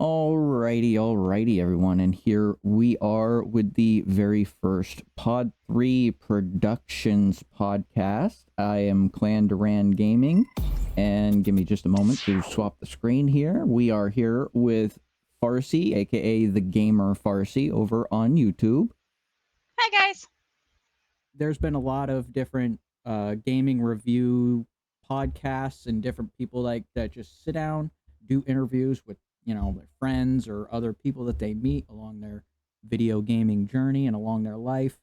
Alrighty, everyone, and here we are with the very first Pod 3 Productions podcast. I am Clan Duran Gaming, and give me just a moment to swap the screen here. We are here with Farsi, aka the Gamer Farsi, over on YouTube. Hi, guys. There's been a lot of different gaming review podcasts and different people like that just sit down, do interviews with their friends or other people that they meet along their video gaming journey and along their life.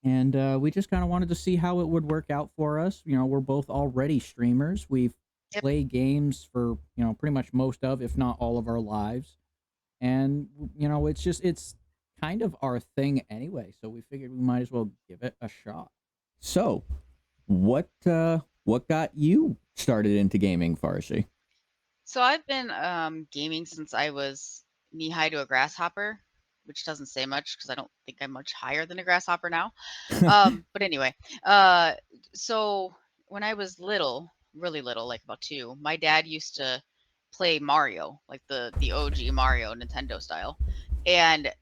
And we just kind of wanted to see how it would work out for us. We're both already streamers. We've Yep. played games for pretty much most of, if not all of our lives, and it's kind of our thing anyway. So we figured we might as well give it a shot. So, what got you started into gaming, Farsi? So I've been gaming since I was knee-high to a grasshopper, which doesn't say much because I don't think I'm much higher than a grasshopper now. But anyway, so when I was little, really little, like about 2, my dad used to play Mario, like the OG Mario, Nintendo style, and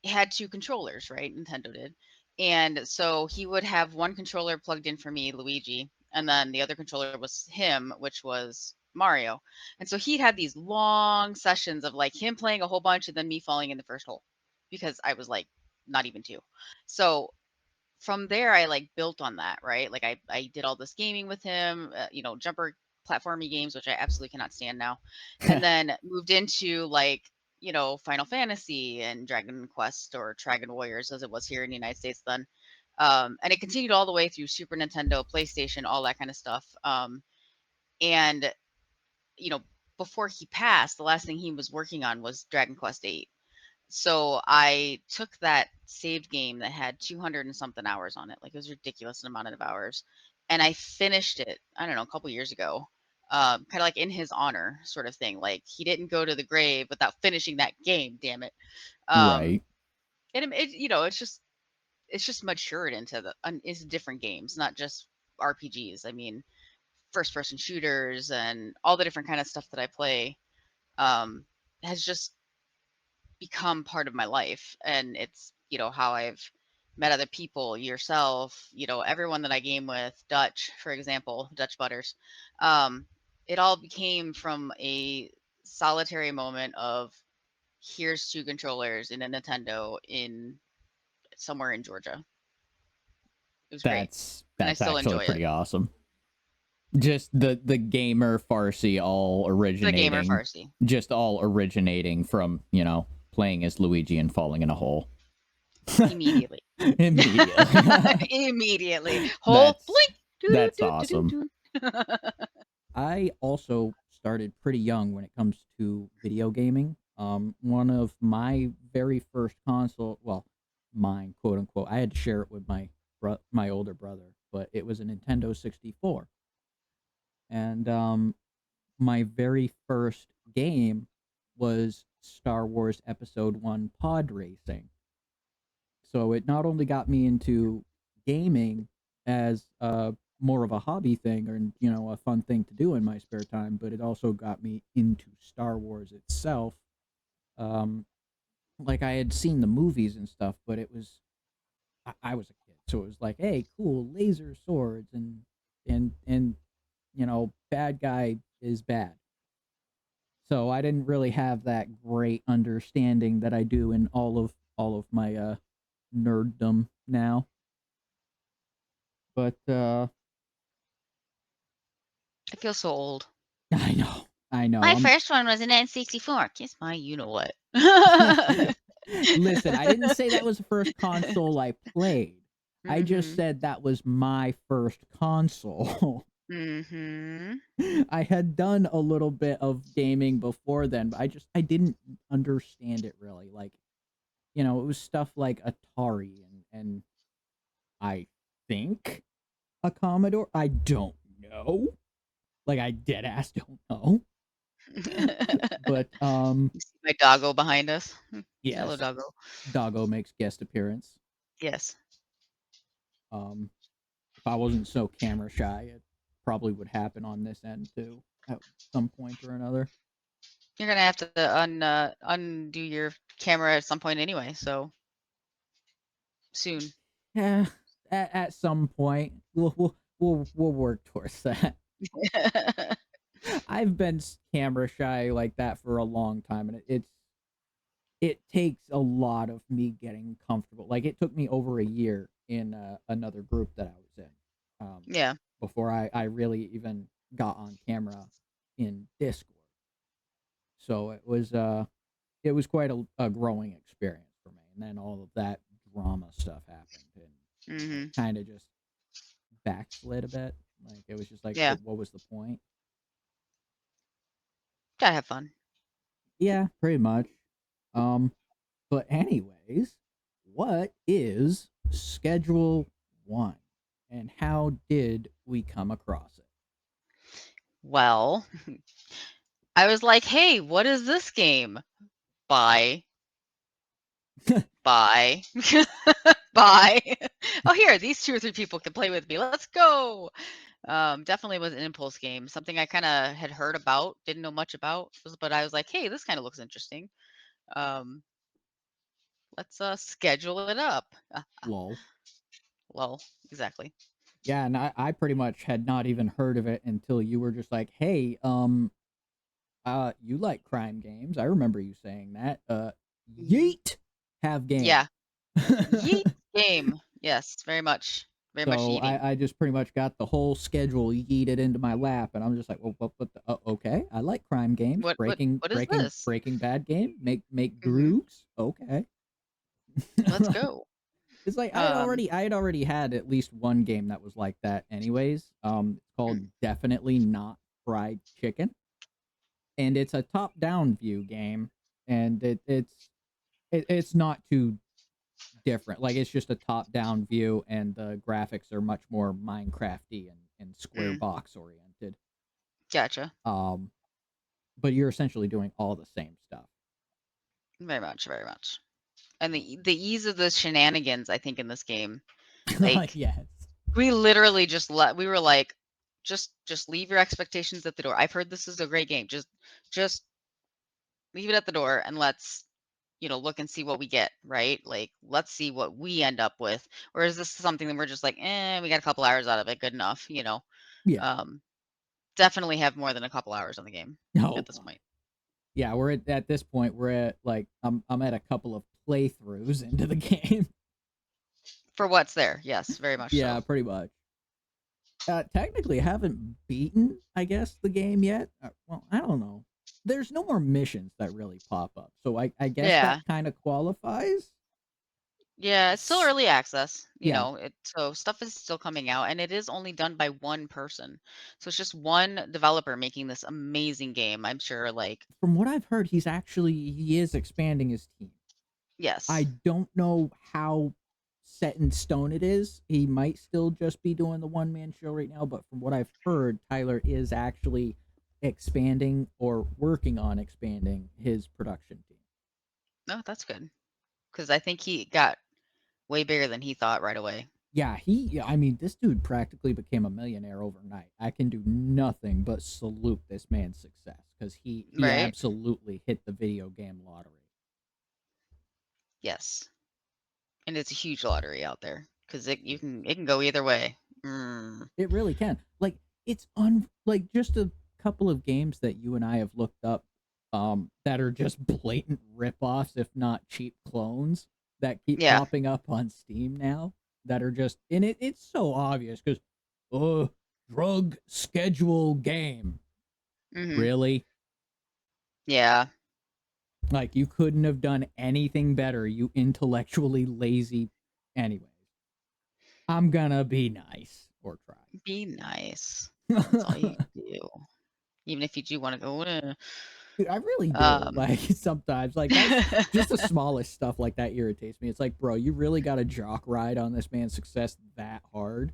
had 2 controllers, right? Nintendo did. And so he would have one controller plugged in for me, Luigi, and then the other controller was him, which was Mario. And so he had these long sessions of like him playing a whole bunch and then me falling in the first hole because I was like not even 2. So from there I like built on that, right? Like I did all this gaming with him, jumper platformy games, which I absolutely cannot stand now. And then moved into like, Final Fantasy and Dragon Quest or Dragon Warriors as it was here in the United States then. And it continued all the way through Super Nintendo, PlayStation, all that kind of stuff. And you know, before he passed, the last thing he was working on was Dragon Quest 8. So I took that saved game that had 200 and something hours on it. Like it was a ridiculous amount of hours. And I finished it, I don't know, a couple years ago. Kind of like in his honor sort of thing. Like he didn't go to the grave without finishing that game, damn it. Right. And it's just matured into different games, not just RPGs. I mean, first person shooters and all the different kind of stuff that I play has just become part of my life. And it's, how I've met other people, yourself, everyone that I game with, Dutch, for example, Dutch Butters. It all became from a solitary moment of here's 2 controllers in a Nintendo in somewhere in Georgia. It was great. And I That's still actually enjoy it. pretty awesome. Just the gamer Farsi all The gamer originating, Farsi. just all originating from playing as Luigi and falling in a hole. Immediately. Immediately. Hole blink. That's awesome. I also started pretty young when it comes to video gaming. One of my very first console, well, mine, quote unquote, I had to share it with my older brother, but it was a Nintendo 64. And my very first game was Star Wars Episode 1 Pod Racing. So it not only got me into gaming as more of a hobby thing or a fun thing to do in my spare time, but it also got me into Star Wars itself. Like I had seen the movies and stuff, but it was I was a kid, so it was like, hey, cool laser swords and bad guy is bad. So I didn't really have that great understanding that I do in all of my nerddom now. But I feel so old. I know. My first one was an N64. Kiss my you know what. Listen, I didn't say that was the first console I played. I just Mhm. said that was my first console. Mhm. I had done a little bit of gaming before then, but I didn't understand it really. Like, it was stuff like Atari and I think a Commodore. I don't know. Like I dead ass don't know. But You see my doggo behind us? yes, Hello, doggo. Doggo makes guest appearance. Yes. If I wasn't so camera shy, it probably would happen on this end too at some point or another. You're gonna have to undo your camera at some point anyway, so soon. Yeah, at some point we'll work towards that. I've been camera shy like that for a long time, and it takes a lot of me getting comfortable. Like it took me over a year in another group that I was in, Yeah. before I really even got on camera in Discord. So it was quite a growing experience for me. And then all of that drama stuff happened, and Mm-hmm. kind of just backslid a bit. Like it was just like, Yeah. what was the point? Gotta have fun. Yeah, pretty much. Um, but anyways, what is Schedule 1, and how did we come across it? Well, I was like, hey, what is this game? Bye. Bye. Bye. Oh, here, these 2 or 3 people can play with me. Let's go. Definitely was an impulse game. Something I kind of had heard about, didn't know much about, but I was like, hey, this kind of looks interesting. Let's schedule it up. Lol. Well, exactly. Yeah, and I pretty much had not even heard of it until you were just like, hey, you like crime games. I remember you saying that. Yeet, have game. Yeah. Yeet game. Yes, very much. Very much So eating. I just pretty much got the whole schedule yeeted into my lap, and I'm just like, well, what the, okay, I like crime games. What is this? Breaking Bad game. Make Mm-hmm. grooves. Okay. Let's go. It's like I had already had at least one game that was like that anyways. It's called Definitely Not Fried Chicken. And it's a top-down view game, and it's not too different. Like it's just a top-down view, and the graphics are much more Minecrafty and square box oriented. Gotcha. But you're essentially doing all the same stuff. Very much, very much. And the ease of the shenanigans, I think, in this game. Like Yes. we literally we were like, just leave your expectations at the door. I've heard this is a great game. Just leave it at the door and let's, look and see what we get, right? Like, let's see what we end up with. Or is this something that we're just like, we got a couple hours out of it, good enough, Yeah. Definitely have more than a couple hours on the game No. at this point. Yeah, we're at this point. We're at like I'm at a couple of playthroughs into the game. For what's there, yes, very much Yeah, so. pretty much. Technically, I haven't beaten, I guess, the game yet. Well, I don't know. There's no more missions that really pop up, so I guess Yeah. that kind of qualifies. Yeah, it's still early access, Yeah. so stuff is still coming out, and it is only done by one person. So it's just one developer making this amazing game. I'm sure, like, From what I've heard, he is expanding his team. yes. I don't know how set in stone it is. He might still just be doing the one-man show right now, but from what I've heard, Tyler is actually expanding or working on expanding his production team. No, that's good. Because I think he got way bigger than he thought right away. Yeah, I mean, this dude practically became a millionaire overnight. I can do nothing but salute this man's success because he Right? absolutely hit the video game lottery. Yes. And it's a huge lottery out there because it can go either way. It really can. Like it's like just a couple of games that you and I have looked up that are just blatant rip-offs, if not cheap clones, that keep Yeah. popping up on Steam now that are just and it's so obvious because drug schedule game. Mhm. Really? Yeah. Like you couldn't have done anything better, you intellectually lazy. Anyways, I'm gonna be nice or try. Be nice. That's all you can do. Even if you do want to go, Dude, I really do. Like sometimes, like that's just the smallest stuff like that irritates me. It's like, bro, you really got a jock ride on this man's success that hard.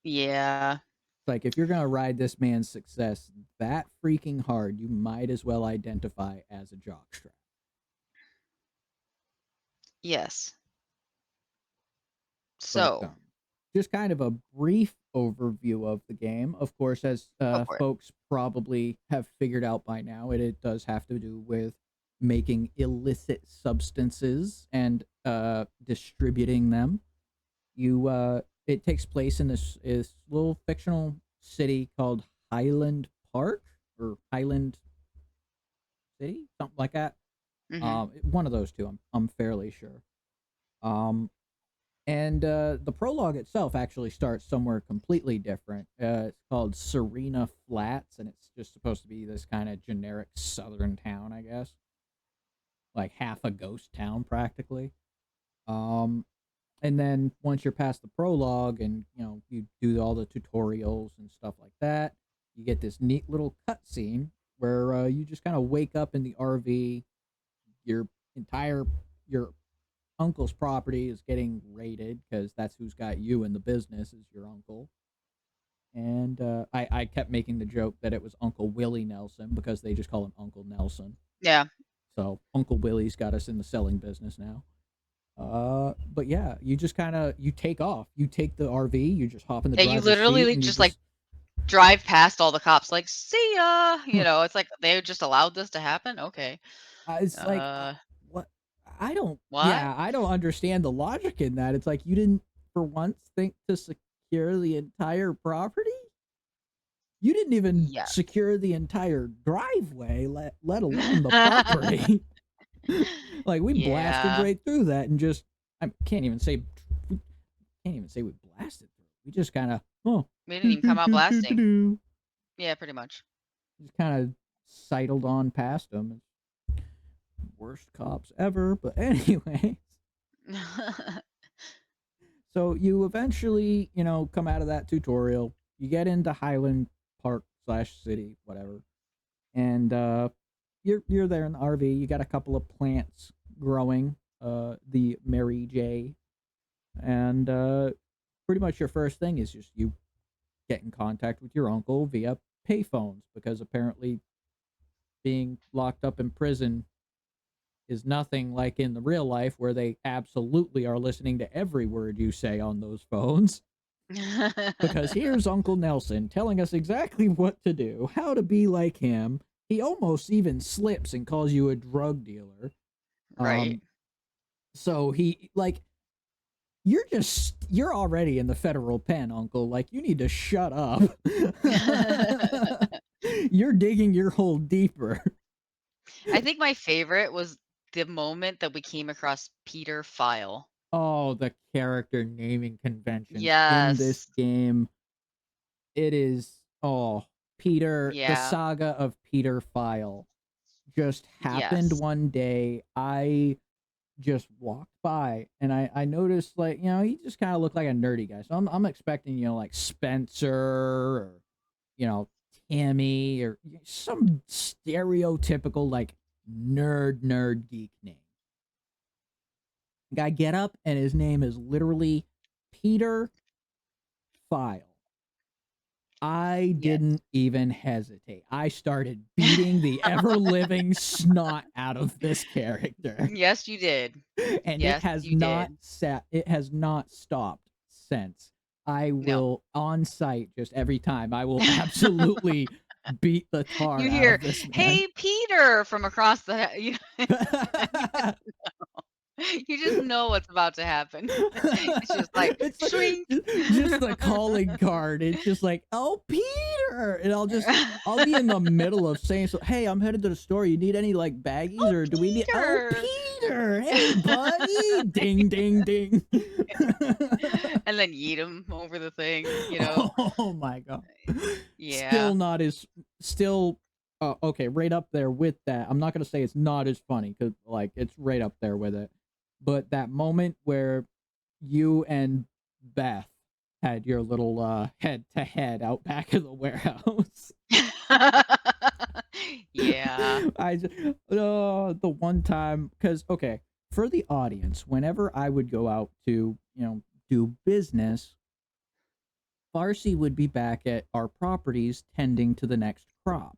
Yeah. Like if you're gonna ride this man's success that freaking hard, you might as well identify as a jockstrap. Yes. But So just kind of a brief overview of the game. Of course, as Go for it. folks probably have figured out by now, it does have to do with making illicit substances and distributing them. It takes place in this little fictional city called Highland Park or Highland City, something like that. One of those two, I'm fairly sure. And the prologue itself actually starts somewhere completely different. It's called Serena Flats, and it's just supposed to be this kind of generic southern town, I guess, like half a ghost town practically. And then once you're past the prologue, and you do all the tutorials and stuff like that, you get this neat little cutscene where you just kind of wake up in the RV. Your your uncle's property is getting raided because that's who's got you in the business, is your uncle. And I kept making the joke that it was Uncle Willie Nelson because they just call him Uncle Nelson. Yeah. So Uncle Willie's got us in the selling business now. But yeah, you just you take off. You take the RV, you just hop in the driver's You literally seat, and just like drive past all the cops, like, see ya. It's like they just allowed this to happen. Okay. It's like what I don't. What? Yeah, I don't understand the logic in that. It's like you didn't for once think to secure the entire property. You didn't even secure the entire driveway, let alone the property. Like we blasted right through that and just I can't even say we blasted through. We just kind of we didn't even come out blasting. Yeah, pretty much. Just kind of sidled on past them. Worst cops ever, but anyways. So you eventually, come out of that tutorial. You get into Highland Park / city, whatever, and you're there in the RV. You got a couple of plants growing, the Mary J, and pretty much your first thing is just you get in contact with your uncle via payphones, because apparently being locked up in prison is nothing like in the real life, where they absolutely are listening to every word you say on those phones. Because here's Uncle Nelson telling us exactly what to do, how to be like him. He almost even slips and calls you a drug dealer. Right. So he, like, you're already in the federal pen, Uncle. Like, you need to shut up. You're digging your hole deeper. I think my favorite was the moment that we came across Peter File. Oh, the character naming conventions in this game. It is, Peter, the saga of Peter File just happened one day. I just walked by and I noticed, like, he just kind of looked like a nerdy guy. So I'm expecting, like Spencer or, Timmy or some stereotypical, like, nerd geek name. Guy get up and his name is literally Peter File. I didn't even hesitate. I started beating the ever-living snot out of this character. Yes, you did. And it has not stopped since. I will on site just every time. I will absolutely beat the tar you out hear, of this man. Hey Peter from across the you just know what's about to happen. It's just like, swing. Just the calling card. It's just like, oh, Peter, and I'll be in the middle of saying, so, hey, I'm headed to the store. You need any, like, baggies, or do we need? Oh, Peter, hey, buddy, ding, ding, ding. And then yeet him over the thing, Oh my god. Yeah. Okay, right up there with that. I'm not gonna say it's not as funny, because, like, it's right up there with it. But that moment where you and Beth had your little head-to-head out back of the warehouse. Yeah. The one time, because, okay, for the audience, whenever I would go out to, do business, Farsi would be back at our properties tending to the next crop.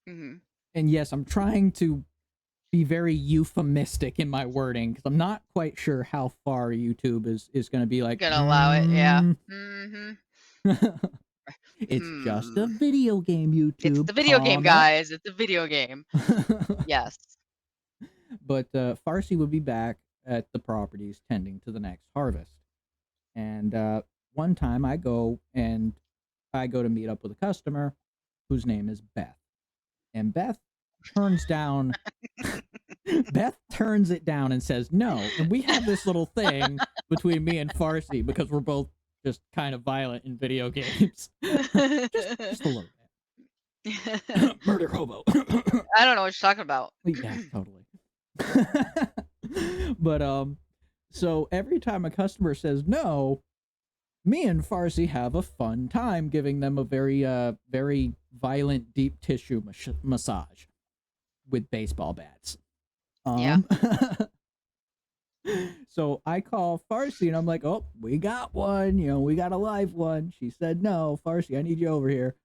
Mm-hmm. And yes, I'm trying to be very euphemistic in my wording because I'm not quite sure how far YouTube is going to be like. Gonna allow it, yeah. Mm-hmm. It's just a video game, YouTube. It's the video game, guys. It's a video game. Yes. But Farsi would be back at the properties tending to the next harvest. And one time I go to meet up with a customer whose name is Beth. And Beth turns down Beth turns it down and says no. And we have this little thing between me and Farsi because we're both just kind of violent in video games. just a little bit. Murder hobo. I don't know what you're talking about. Yeah, totally. But so every time a customer says no, me and Farsi have a fun time giving them a very violent deep tissue massage with baseball bats. Yeah. So I call Farsi and I'm like, oh, we got one. We got a live one. She said no. Farsi, I need you over here.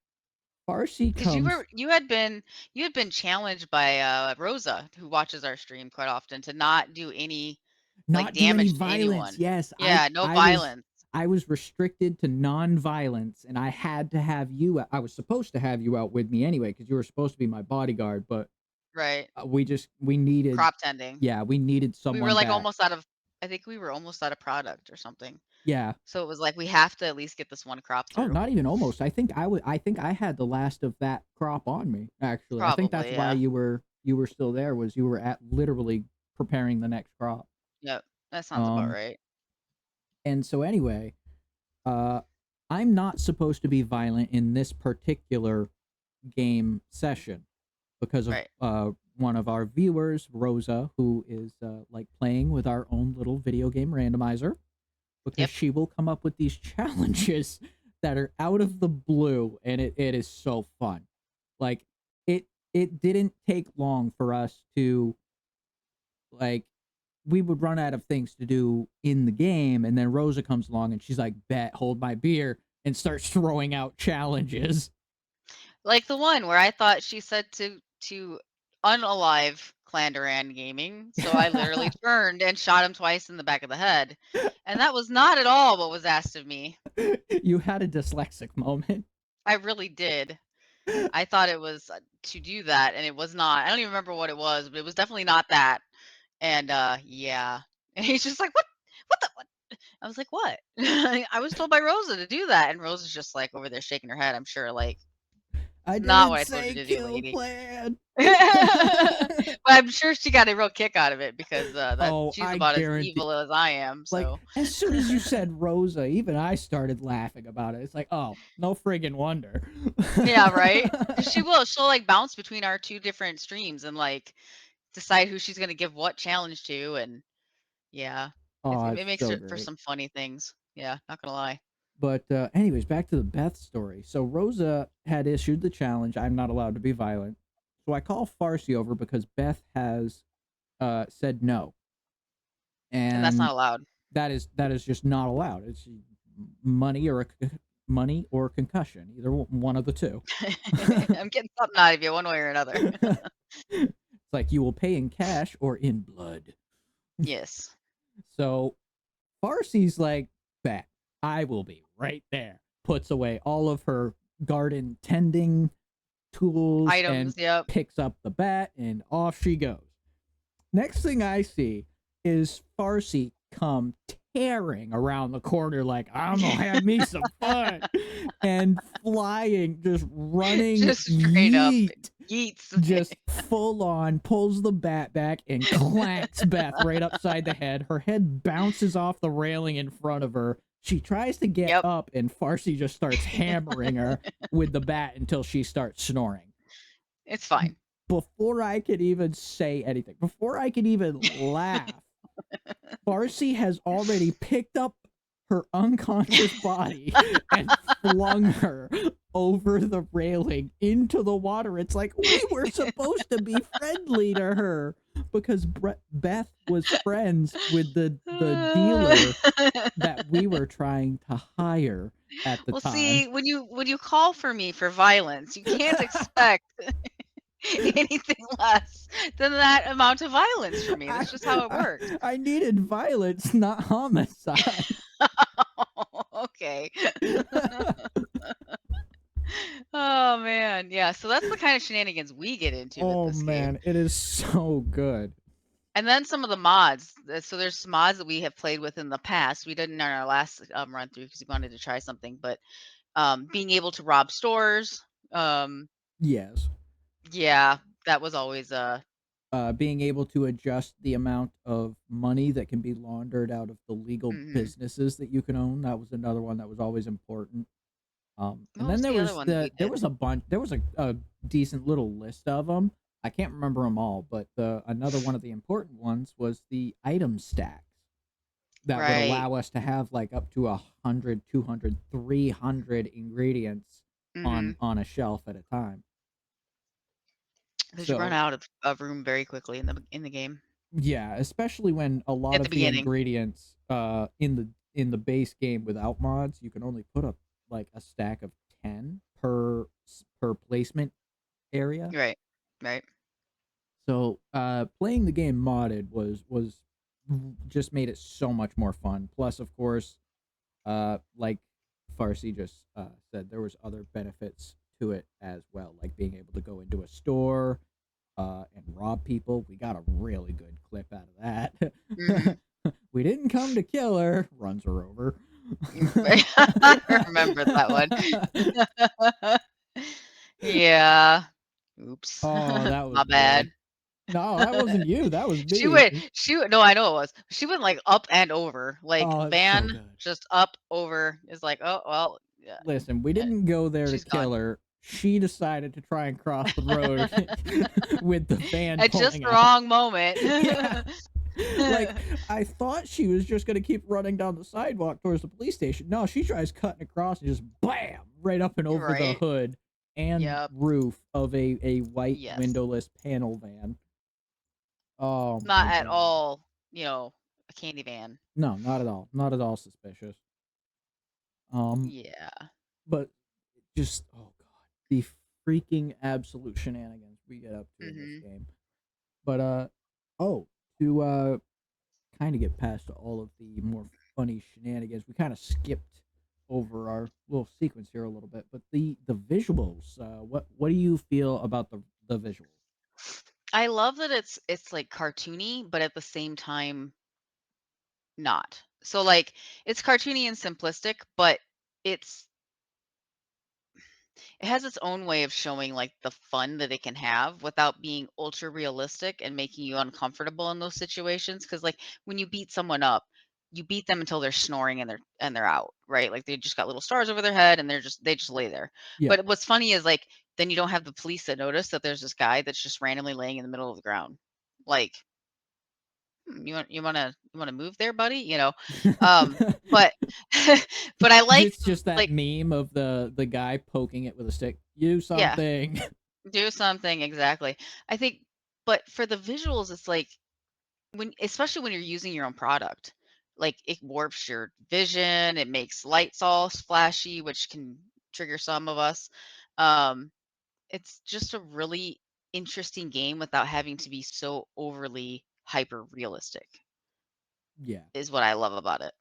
Farsi comes. Because you had been challenged by Rosa, who watches our stream quite often, to not do any damage to anyone. Yes. Yeah, no violence. I was restricted to non-violence, and I had to have you. I was supposed to have you out with me anyway because you were supposed to be my bodyguard, but right. We needed crop tending. Yeah, we needed someone. We were like back. almost out of. I think we were almost out of product or something. Yeah. So it was like we have to at least get this one crop through. Oh, not even almost. I think I had the last of that crop on me. Actually, Probably, I think that's why you were still there. Was you were at literally preparing the next crop. Yep, that sounds about right. And so anyway, I'm not supposed to be violent in this particular game session because of one of our viewers, Rosa, who is like playing with our own little video game randomizer, because she will come up with these challenges that are out of the blue, and it is so fun. Like it didn't take long for us to, like, we would run out of things to do in the game, and then Rosa comes along and she's like, bet, hold my beer, and starts throwing out challenges. Like the one where I thought she said to unalive Clandaran Gaming, so I literally turned and shot him twice in the back of the head. And that was not at all what was asked of me. You had a dyslexic moment. I really did. I thought it was to do that, and it was not. I don't even remember what it was, but it was definitely not that. And yeah. And he's just like, what the? I was like, what? I was told by Rosa to do that, and Rosa's just like over there shaking her head. I'm sure, like, I didn't not what I say told you to kill do, lady. plan. But I'm sure she got a real kick out of it because she's about as evil as I am. So like, as soon as you said Rosa, even I started laughing about it. It's like, oh, no friggin' wonder. Yeah, right. She'll like bounce between our two different streams and like decide who she's gonna give what challenge to, and yeah, it makes so it for some funny things. Yeah, not gonna lie. But anyways, back to the Beth story. So Rosa had issued the challenge, I'm not allowed to be violent. So I call Farsi over because Beth has said no. And that's not allowed. That is just not allowed. It's money or concussion, either one of the two. I'm getting something out of you one way or another. It's like you will pay in cash or in blood. Yes. So Farsi's like, bet, I will be right there. Puts away all of her garden tending tools, items, and picks up the bat, and off she goes. Next thing I see is Farsi come tearing around the corner like, I'm gonna have me some fun, and flying, just running, just straight up yeets, just full on, pulls the bat back and clanks Beth right upside the head. Her head bounces off the railing in front of her. She tries to get up, and Farsi just starts hammering her with the bat until she starts snoring. It's fine. Before I could even say anything, before I could even laugh, Farsi has already picked up her unconscious body and flung her over the railing into the water. It's like, we were supposed to be friendly to her because Beth was friends with the dealer that we were trying to hire at the time. Well, see, when you call for me for violence, you can't expect anything less than that amount of violence for me. That's just how it works. I needed violence, not homicide. Okay. Oh man, yeah. So that's the kind of shenanigans we get into with Oh this game. man, it is so good. And then some of the mods. So there's mods that we have played with in the past. We didn't on our last run through because we wanted to try something, but being able to rob stores. Yes. Yeah, that was always Being able to adjust the amount of money that can be laundered out of the legal mhm. businesses that you can own. That was another one that was always important. And What was then the other one that we there did? was a bunch. There was a decent little list of them. I can't remember them all, but another one of the important ones was the item stacks that would Right. allow us to have like up to 100, 200, 300 ingredients Mhm. on a shelf at a time. Because you run So out of room very quickly in the game yeah, especially when a lot at the of the beginning. ingredients in the base game without mods, you can only put up like a stack of 10 per placement area. Right. Right. So playing the game modded was just made it so much more fun. Plus, of course, like Farsi just said, there was other benefits to it as well, like being able to go into a store and rob people. We got a really good clip out of Mhm. that. We didn't come to kill her. Runs her over. I remember that one. Yeah. Oops. Oh, that was My bad. good. No, that wasn't you. That was me. She went, no, I know it was. She went like up and over. Like Oh, it's so van good. just up over is like, oh well, yeah. Listen, we didn't go there to She's gone. kill her. She decided to try and cross the road with the van At just pulling the out. wrong moment. Yeah. Like, I thought she was just going to keep running down the sidewalk towards the police station. No, she tries cutting across and just bam, right up and over the Right. hood and Yep. roof of a white Yes. windowless panel van. Oh Not my at god. all, a candy van. No, not at all. Not at all suspicious. Um, Yeah. but just oh god, the freaking absolute shenanigans we get up to in this Mhm. game. But oh, to kind of get past all of the more funny shenanigans, we kind of skipped over our little sequence here a little bit. But the visuals, what do you feel about the visuals? I love that it's like cartoony, but at the same time not. So like it's cartoony and simplistic, but it's it has its own way of showing like the fun that it can have without being ultra realistic and making you uncomfortable in those situations. Cause like when you beat someone up, you beat them until they're snoring and they're out, right? Like they just got little stars over their head and they just lay there. Yeah. But what's funny is like then you don't have the police that notice that there's this guy that's just randomly laying in the middle of the ground. Like, you wanna move there, buddy? But but I like It's just that like meme of the guy poking it with a stick. You yeah. something. Do something, exactly. I think but for the visuals, it's like when especially when you're using your own product, like, it warps your vision, it makes lights all splashy, which can trigger some of us. Um, it's just a really interesting game without having to be so overly hyper realistic, Yeah. is what I love about it.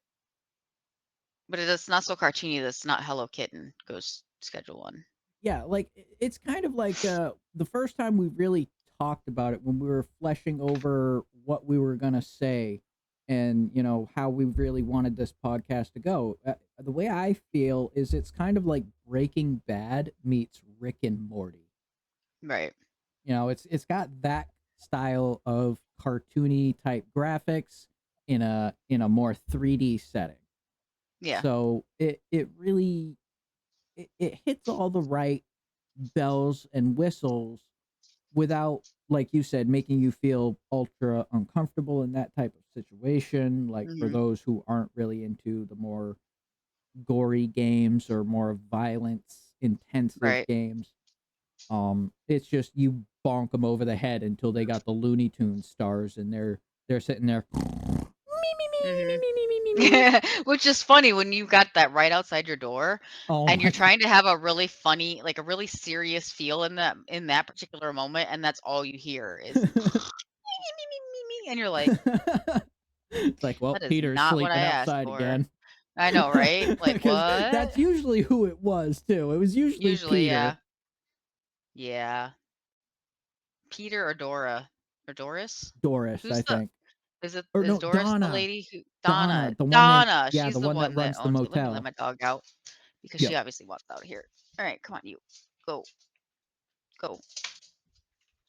But it's not so cartoony that it's not Hello Kitten, Ghost Schedule 1. Yeah, like it's kind of like the first time we really talked about it when we were fleshing over what we were gonna say and how we really wanted this podcast to go. The way I feel is it's kind of like Breaking Bad meets Rick and Morty. Right. It's got that style of cartoony type graphics in a more 3D setting. Yeah. So it really it hits all the right bells and whistles without, like you said, making you feel ultra uncomfortable in that type of situation. Like for Mhm. those who aren't really into the more gory games or more violence intensive Right. games, it's just you bonk them over the head until they got the Looney Tunes stars and they're sitting there. Mhm. Which is funny when you got that right outside your door Oh and my you're god. trying to have a really funny, like a really serious feel in that particular moment, and that's all you hear is and you're like, It's like, well, that is Peter's not what I sleeping asked outside for. again. I know, right? Like, Because what? that's usually who it was too. It was usually Usually, yeah. Peter. Yeah. Peter or Dora? Or Doris? Doris, I Who's the think. is it Or is no, Doris the Donna. lady who Donna, Donna. the one that, Donna, yeah, she's the the one that one that runs the owns it. Let me let motel. my dog out because she Yep. obviously wants out of here. All right, come on, you. Go. Go.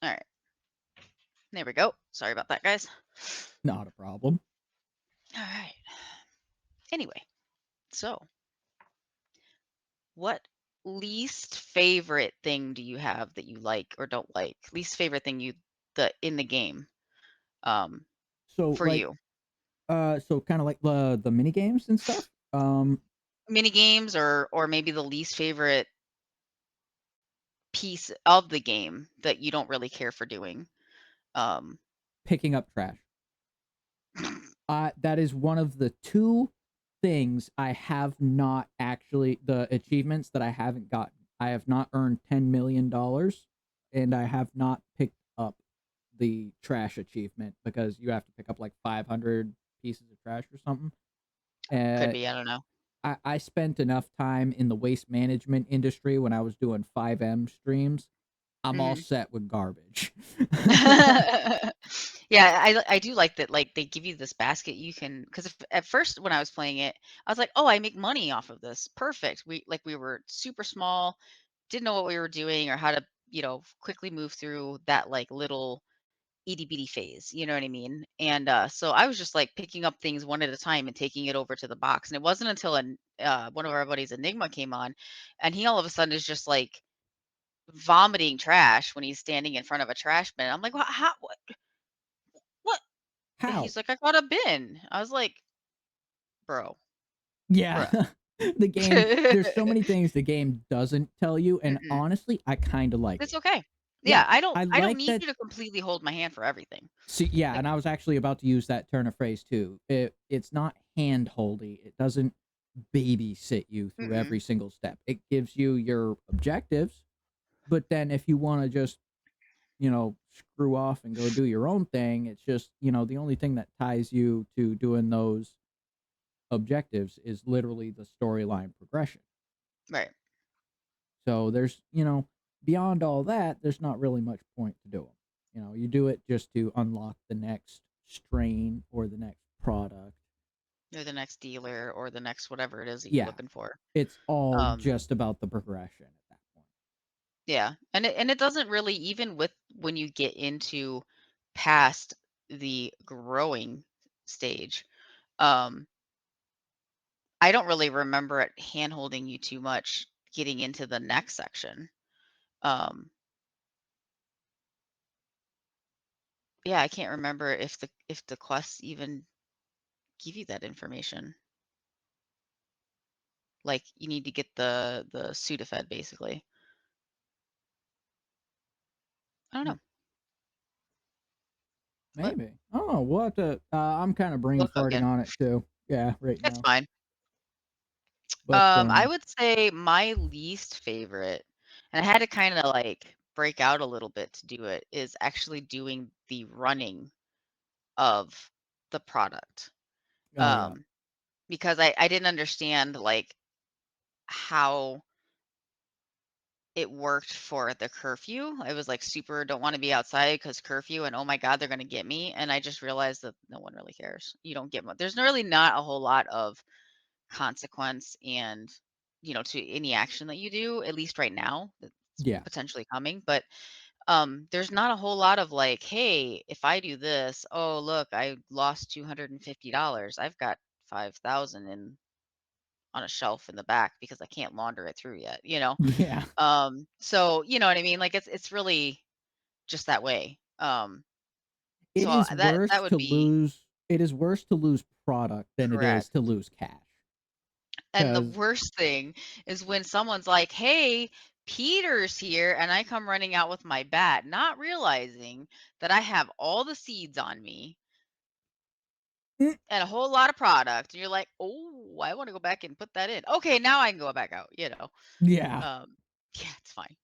All right. There we go. Sorry about that, guys. Not a problem. All right. Anyway, so what least favorite thing do you have that you like or don't like? Least favorite thing in the game um So for like, you. so kind of like the mini games and stuff. Mini games or maybe the least favorite piece of the game that you don't really care for doing. Um Picking up trash. That is one of the two things I have not actually, the achievements that I haven't gotten. I have not earned $10 million, and I have not picked up the trash achievement because you have to pick up like 500 pieces of trash or something. could Uh, be, I don't know. I spent enough time in the waste management industry when I was doing 5M streams. I'm all Mhm. set with garbage. Yeah, I do like that, like, they give you this basket you can, because at first when I was playing it, I was like, "Oh, I make money off of this. Perfect." We were super small, didn't know what we were doing or how to, quickly move through that, like, little itty bitty phase, you know what I mean? And, so I was just, like, picking up things one at a time and taking it over to the box, and it wasn't until one of our buddies, Enigma, came on, and he all of a sudden is just, like, vomiting trash when he's standing in front of a trash bin. I'm like, "Well, how what?" And How? he's like, "I got a bin." I was like, "Bro, Yeah. bruh." The game, there's so many things the game doesn't tell you, and Mm-mm. honestly, I kinda like It's it. okay. Yeah, Yeah, I don't I I don't like need that. you to completely hold my hand for everything. See, yeah, Like, and I was actually about to use that turn of phrase too. It's not hand-holdy, it doesn't babysit you through mm-mm. every single step. It gives you your objectives, but then if you wanna just, screw off and go do your own thing, it's just, the only thing that ties you to doing those objectives is literally the storyline progression. Right. So there's, beyond all that, there's not really much point to do them. You do it just to unlock the next strain or the next product. Or the next dealer or the next whatever it is that you're Yeah, looking for. it's all Um, just about the progression at that point. yeah. And it doesn't really, even with when you get into past the growing stage, um, I don't really remember it hand-holding you too much getting into the next section. Um, yeah, I can't remember if the quests even give you that information. Like, you need to get the Sudafed, basically. I don't know. What? Maybe. I don't know. We'll have to. I'm kind of brain Look farting again. on it too. Yeah, right That's now. fine. But I would say my least favorite, and I had to kind of like break out a little bit to do it, is actually doing the running of the product. oh yeah, Um, because I didn't understand like how it worked for the curfew. I was like super don't want to be outside because curfew, and oh my God, they're gonna get me. And I just realized that no one really cares. You don't get much. There's really not a whole lot of consequence and to any action that you do, at least right now. That's yeah, potentially coming, but there's not a whole lot of like, hey, if I do this, oh look, I lost $250. I've got 5,000 in on a shelf in the back because I can't launder it through yet. yeah. So you know what I mean? Like it's really just that way. It So is that worse would to be lose. It is worse to lose product than it is correct. to lose cash. And the Because worst thing is when someone's like, "Hey, Peter's here," and I come running out with my bat, not realizing that I have all the seeds on me. Mm. and a whole lot of product, and you're like, oh, I want to go back and put that in. Okay, now I can go back out. Yeah. Yeah, it's fine.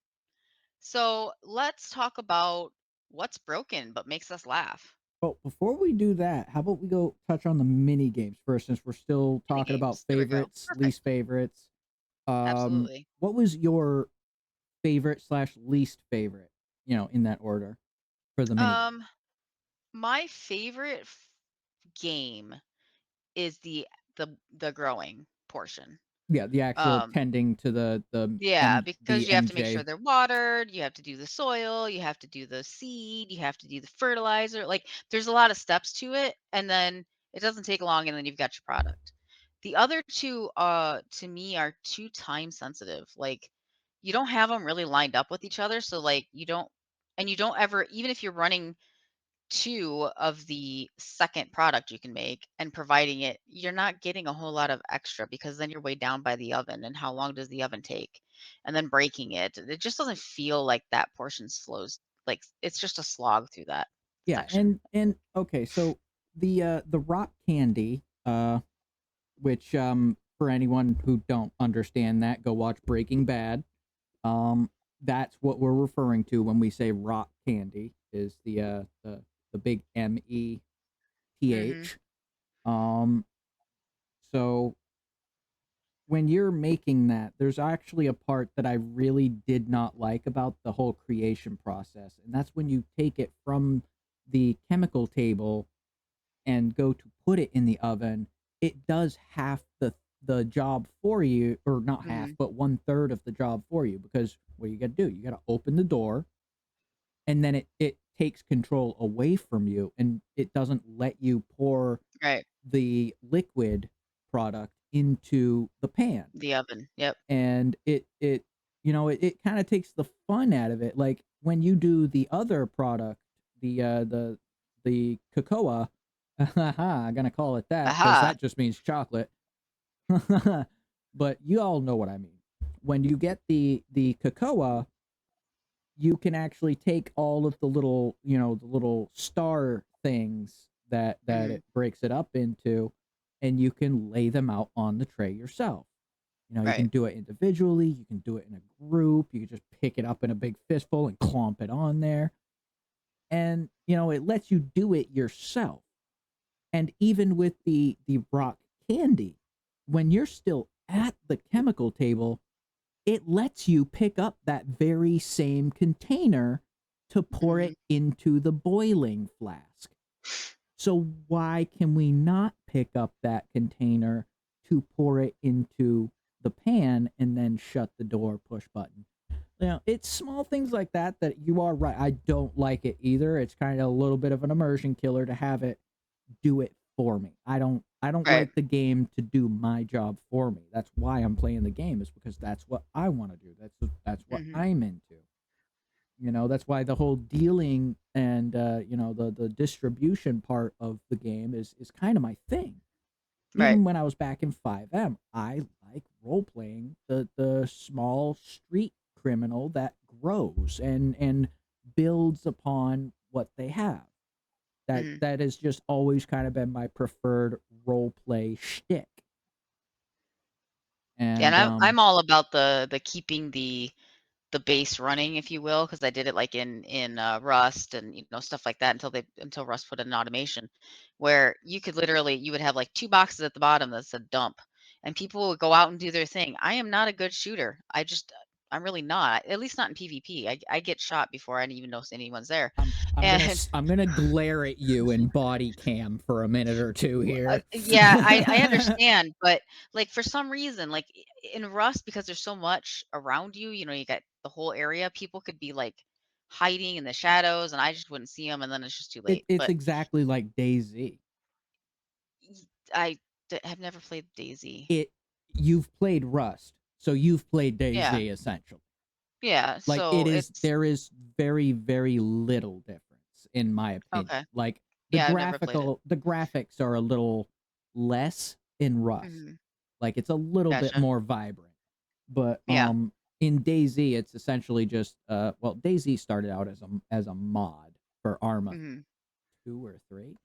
So let's talk about what's broken but makes us laugh. Well, before we do that, how about we go touch on the mini games first, since we're still Mini talking about games. There we go. favorites, Perfect. least favorites. Absolutely. What was your favorite slash least favorite? In that order for the mini game. Um, my favorite game is the growing portion. Yeah, the actual Um, tending to the yeah, M because the you have to make sure MJ. they're watered, you have to do the soil, you have to do the seed, you have to do the fertilizer. Like there's a lot of steps to it, and then it doesn't take long, and then you've got your product. The other two, to me, are too time sensitive. Like you don't have them really lined up with each other, so like you don't ever, even if you're running two of the second product you can make and providing it, you're not getting a whole lot of extra because then you're weighed down by the oven and how long does the oven take and then breaking it. It just doesn't feel like that portion slows. Like it's just a slog through that Yeah, section. and okay, so the rock candy, which for anyone who don't understand that, go watch Breaking Bad. Um, that's what we're referring to when we say rock candy, is the big Mhm. METH. Um, so when you're making that, there's actually a part that I really did not like about the whole creation process, and that's when you take it from the chemical table and go to put it in the oven. It does half the job for you, or not half, Mhm. but 1/3 of the job for you, because what you got to do, you got to open the door, and then it takes control away from you, and it doesn't let you pour Right. the liquid product into the pan. The oven. Yep. And it kind of takes the fun out of it. Like when you do the other product, the cocoa, I'm gonna call it that because Aha. that just means chocolate. But you all know what I mean. When you get the cocoa, you can actually take all of the little star things that Mhm. it breaks it up into, and you can lay them out on the tray yourself. You Right. can do it individually, you can do it in a group, you can just pick it up in a big fistful and clomp it on there. And it lets you do it yourself. And even with the rock candy, when you're still at the chemical table, it lets you pick up that very same container to pour Mhm. it into the boiling flask. So why can we not pick up that container to pour it into the pan and then shut the door, push button? It's small things like that you are right. I don't like it either. It's kind of a little bit of an immersion killer to have it do it for me. I don't Right. like the game to do my job for me. That's why I'm playing the game, is because that's what I want to do. That's what Mhm. I'm into. That's why the whole dealing and the distribution part of the game is kind of my thing. Right. Even when I was back in 5M, I like role playing the small street criminal that grows and builds upon what they have. That Mhm. that has just always kind of been my preferred role play shtick. Yeah, and And I'm all about the keeping the base running, if you will, because I did it like in Rust and stuff like that until Rust put in automation, where you would have like two boxes at the bottom that said dump, and people would go out and do their thing. I am not a good shooter. I'm really not. At least not in PvP. I get shot before I even know anyone's there, I'm gonna and I'm gonna glare at you in body cam for a minute or two here. yeah, I understand, but, like, for some reason, like, in Rust, because there's so much around you, you got the whole area, people could be, like, hiding in the shadows, and I just wouldn't see them, and then it's just too late, It's but exactly like DayZ. y I have never played DayZ. It You've played Rust, so you've played Yeah, DayZ essentially. yeah, Like so it's there is very, very little difference in my opinion. okay. Like Yeah, I've never played it. the graphics are a little less in Rust. Mhm, Like it's a little bit gotcha. more vibrant. But Yeah, in DayZ it's essentially just well, DayZ started out as a mod for Arma mhm, 2 or 3.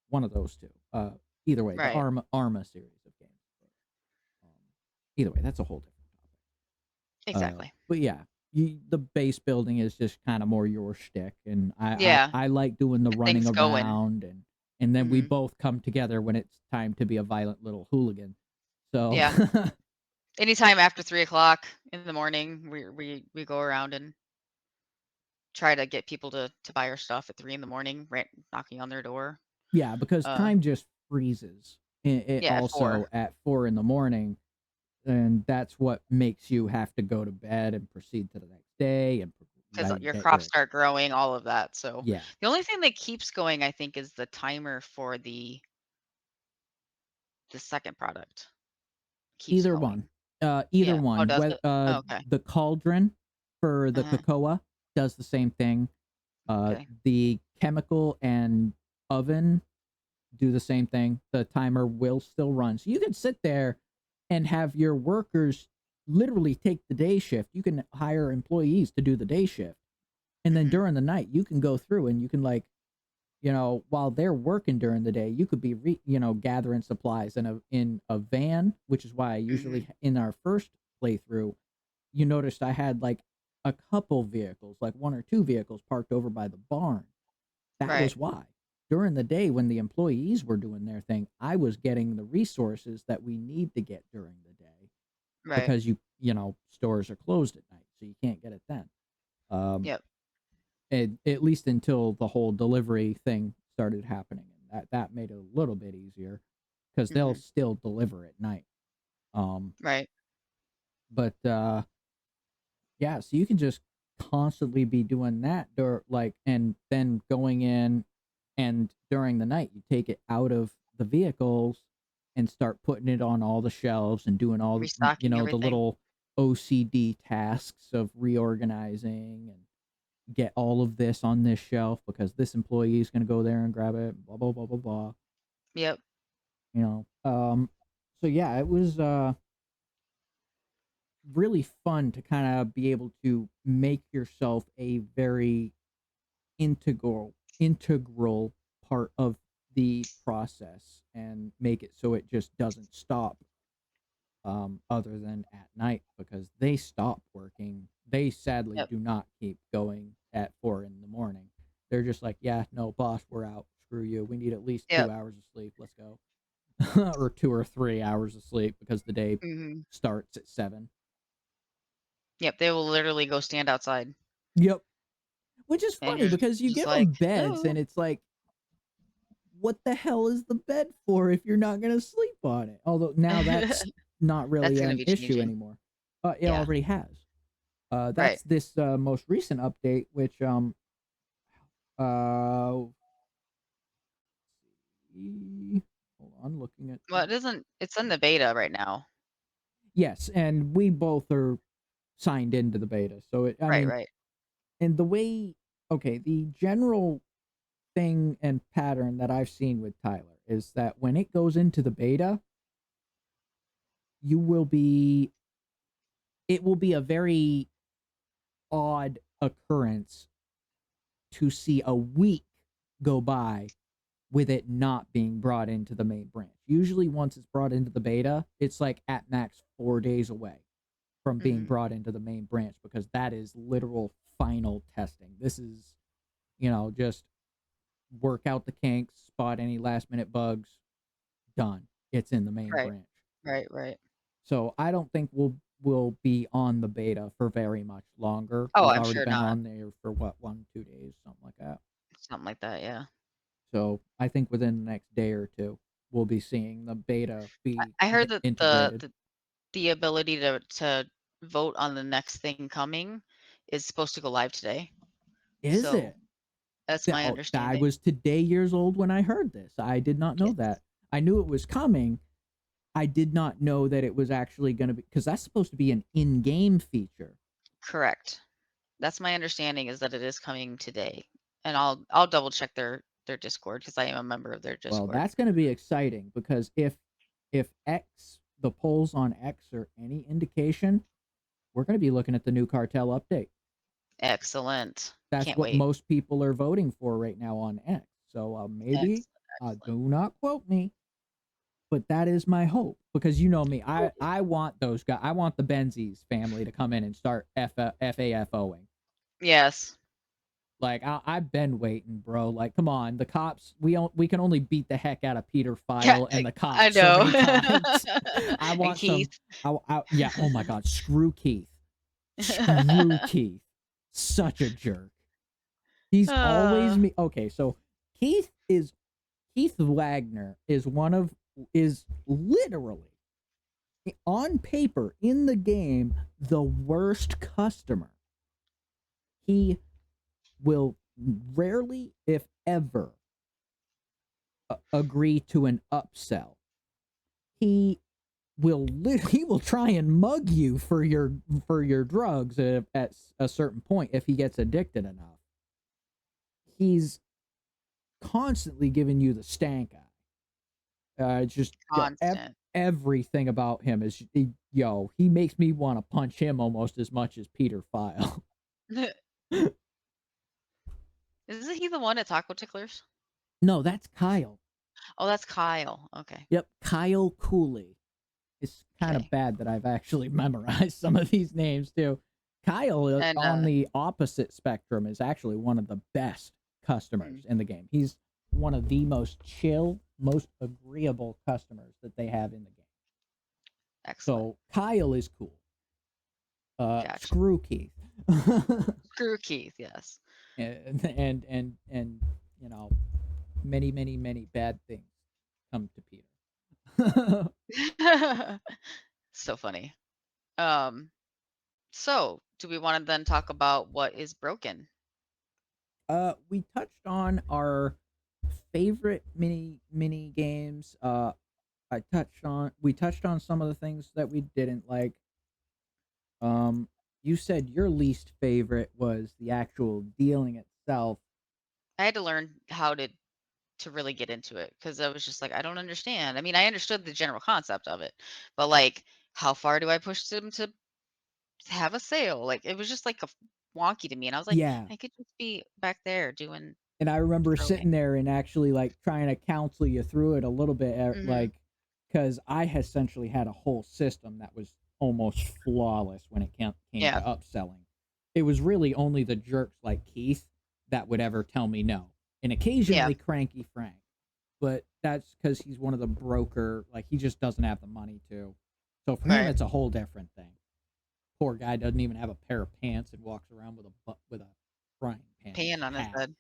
One of those two. either way, the Right. Arma series of games. Either way, that's a whole different topic. Exactly. But yeah, the base building is just kind of more your shtick, and Yeah. I like doing the Get running things going. around, and then we Mhm. both come together when it's time to be a violent little hooligan. So Yeah. Anytime after 3 o'clock in the morning, we go around and try to get people to buy our stuff at 3 in the morning, knocking on their door. yeah, because Uh, time just freezes. It yeah, at 4. also at 4 in the morning, and that's what makes you have to go to bed and proceed to the next day and Because your get crops start growing, all of that. So yeah. the only thing that keeps going, I think, is the timer for the second product keeps Either going. one. Either Yeah. Oh, one. does it? Oh, okay. The cauldron for the Uh-huh. cocoa does the same thing. Okay. The chemical and oven do the same thing. The timer will still run. So you can sit there and have your workers literally take the day shift. You can hire employees to do the day shift. And then Mhm. during the night, you can go through and you can while they're working during the day, you could be gathering supplies in a van, which is why I Mhm. usually in our first playthrough, you noticed I had like a couple vehicles, like one or two vehicles parked over by the barn. That Right. was why. During the day when the employees were doing their thing, I was getting the resources that we need to get during the day Right. because stores are closed at night, so you can't get it then. Um, Yep. at least until the whole delivery thing started happening, and that made it a little bit easier because they'll Mhm. still deliver at night. Um, Right. but yeah, so you can just constantly be doing that, and then going in, and during the night you take it out of the vehicles and start putting it on all the shelves and doing all Restocking the everything. little OCD tasks of reorganizing and get all of this on this shelf because this employee is going to go there and grab it, blah blah blah blah blah. Yep. You know, so yeah, it was really fun to kind of be able to make yourself a very integral part of the process and make it so it just doesn't stop, other than at night, because they stop working. They sadly Yep. do not keep going at 4 in the morning. They're just like, yeah, no, boss, we're out. Screw you. We need at least Yep. 2 hours of sleep. Let's go. Or 2 or 3 hours of sleep because the day Mhm. starts at 7. Yep. They will literally go stand outside, Yep. Which is and funny you're because you just give like, them beds oh, and it's like, what the hell is the bed for if you're not going to sleep on it? Although now that's not really that's gonna an be issue changing. anymore. It Yeah. already has. Right. That's this most recent update, which uh, hold on, looking at Well, it isn't. It's in the beta right now. yes, and we both are signed into the beta, so I Right. mean, Right. and the way, okay, the general thing and pattern that I've seen with Tyler is that when it goes into the beta, you will be it will be a very odd occurrence to see a week go by with it not being brought into the main branch. Usually, once it's brought into the beta, it's like at max 4 days away from being Mhm. brought into the main branch because that is literal final testing. This is, just work out the kinks, spot any last minute bugs, done. It's in the main Right. branch. Right. Right. So I don't think we'll be on the beta for very much longer. Oh, We've I'm already sure been not. on there for what, 1, 2 days, something like that. Something like that. Yeah. So I think within the next day or two, we'll be seeing the beta be I heard that integrated. the ability to vote on the next thing coming is supposed to go live today. Is So it? that's my I understanding. was today years old when I heard this. I did not know Yes. that. I knew it was coming. I did not know that it was actually going to be, because that's supposed to be an in-game feature. Correct. That's my understanding, is that it is coming today, and I'll double check their Discord because I am a member of their Well, Discord. that's going to be exciting because if the polls on X are any indication, we're going to be looking at the new cartel update. Excellent. That's Can't what wait. most people are voting for right now on X. So maybe, Excellent. Excellent. do not quote me, but that is my hope because you know me. I want those guys. I want the Benzies family to come in and start FAFOing. Yes. Like I've been waiting, bro. Like, come on, the cops. We can only beat the heck out of Peter Yeah, File and the I cops so know. many times. I And want some. Keith. Yeah. Oh my God. Screw Keith. Screw Keith. Such a jerk. He's always Uh, me. Okay, so Keith Wagner is literally on paper in the game the worst customer. He will rarely, if ever, agree to an upsell. He he will try and mug you for your drugs at a certain point if he gets addicted enough. He's constantly giving you the stank eye. Just constant. everything about him is he makes me want to punch him almost as much as Peter File. Isn't he the one at Taco Ticklers? No, that's Kyle. Oh, that's Kyle. Okay. Yep, Kyle Cooley. It's kind of Okay. bad that I've actually memorized some of these names too. Kyle And on the opposite spectrum is actually one of the best customers in the game. He's one of the most chill, most agreeable customers that they have in the game. excellent. So Kyle is cool. Gotcha. Screw Keith. Screw Keith, yes. and you know, many bad things come to Peter. So funny. So do we want to then talk about what is broken? We touched on our favorite mini games. We touched on some of the things that we didn't like. You said your least favorite was the actual dealing itself. I had to learn how to really get into it because I was just like, I don't understand. I mean, I understood the general concept of it, but like, how far do I push them to have a sale? Like, it was just like a wonky to me, and I was like, Yeah, I could just be back there doing and I remember scrolling. sitting there and actually like trying to counsel you through it a little bit, Hmm. like because I essentially had a whole system that was almost flawless when it came to Yeah, upselling. It was really only the jerks like Keith that would ever tell me no, and yeah, occasionally Cranky Frank, but that's because he's one of the broker. Like he just doesn't have the money to. So for him, right. it's a whole different thing. Poor guy doesn't even have a pair of pants and walks around with a frying pan as Pan on a his hat. head.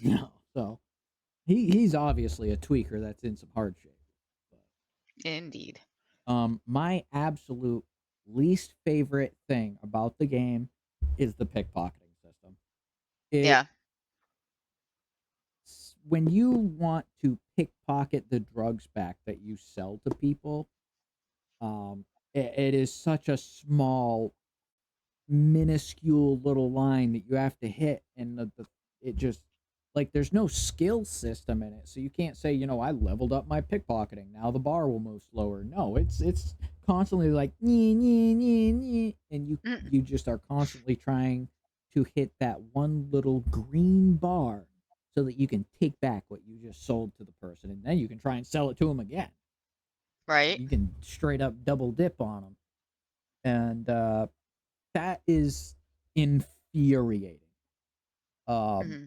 No, so he's obviously a tweaker that's in some hard shape. Indeed. My absolute least favorite thing about the game is the pickpocketing system. It Yeah. When you want to pickpocket the drugs back that you sell to people, it is such a small, minuscule little line that you have to hit, and it just like there's no skill system in it, so you can't say I leveled up my pickpocketing, now the bar will move slower. No, it's constantly like nee, nee, nee, nee, and Mm, you just are constantly trying to hit that one little green bar so that you can take back what you just sold to the person, and then you can try and sell it to them again. right. You can straight up double dip on them, and that is infuriating. Um, Hmm.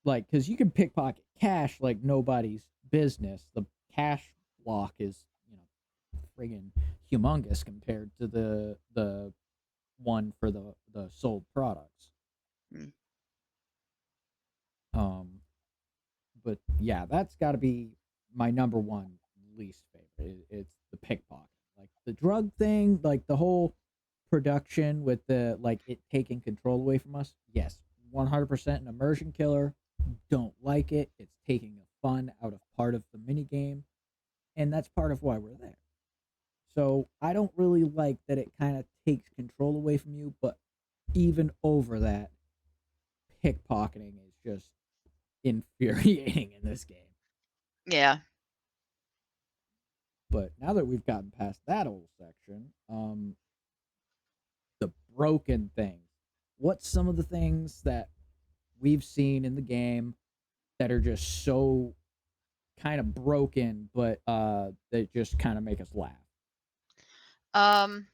like because you can pickpocket cash like nobody's business. The cash block is friggin' humongous compared to the one for the sold products. Mm. Um, but yeah, that's got to be my number one least favorite. It's the pickpocket, like the drug thing, like the whole production with the like it taking control away from us. Yes, 100% an immersion killer. Don't like it. It's taking the fun out of part of the mini game, and that's part of why we're there. So I don't really like that it kind of takes control away from you, but even over that, pickpocketing is just infuriating in this game. Yeah. But now that we've gotten past that old section, the broken things. What's some of the things that we've seen in the game that are just so kind of broken, but that just kind of make us laugh? Um,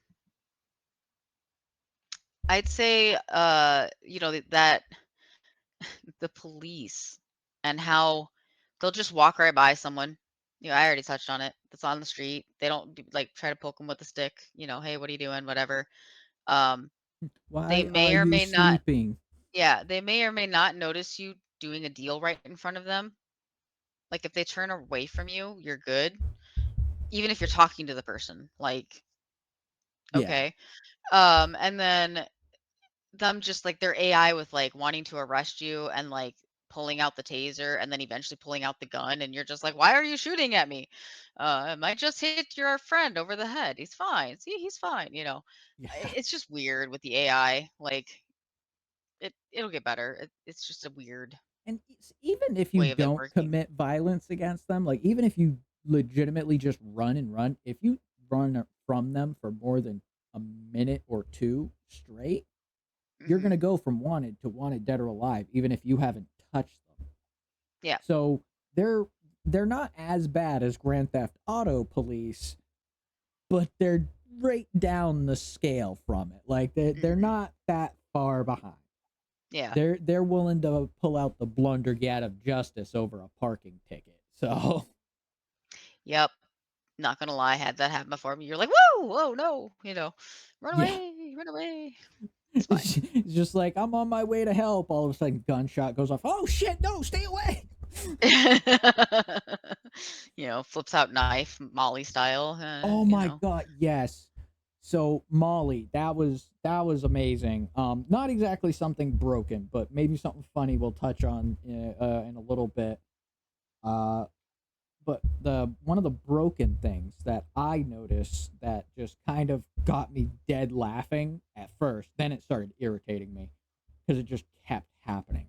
I'd say, that the police and how they'll just walk right by someone. I already touched on it. That's on the street. They don't like try to poke them with a stick. Hey, what are you doing? Whatever. Um, they Why may are or you may not. sleeping? Yeah, they may or may not notice you doing a deal right in front of them. Like if they turn away from you, you're good. Even if you're talking to the person, like Yeah. okay. And then them just like their AI with like wanting to arrest you and like pulling out the taser and then eventually pulling out the gun and you're just like, why are you shooting at me? I might just hit your friend over the head. He's fine. See, he's fine. Yeah. It's just weird with the AI. Like it'll get better. It's just a weird And even if you way of it don't working. commit violence against them, like even if you legitimately just run and run, if you run from them for more than a minute or two straight, you're going Hmm. to go from wanted to wanted dead or alive, even if you haven't touched them. Yeah. So they're not as bad as Grand Theft Auto police, but they're right down the scale from it. Like they're Hmm. not that far behind. Yeah. They're willing to pull out the blunder gad of justice over a parking ticket. So Yep. Not gonna lie, had that happen before me. You're like, whoa, oh no, run yeah, away, run away. It's fine. it's just like I'm on my way to help. All of a sudden, gunshot goes off. Oh shit! No, stay away. Flips out knife, Molly style. Oh my god, yes. So Molly, that was amazing. Not exactly something broken, but maybe something funny we'll touch on in a little bit. Uh, but the one of the broken things that I noticed that just kind of got me dead laughing at first, then it started irritating me because it just kept happening.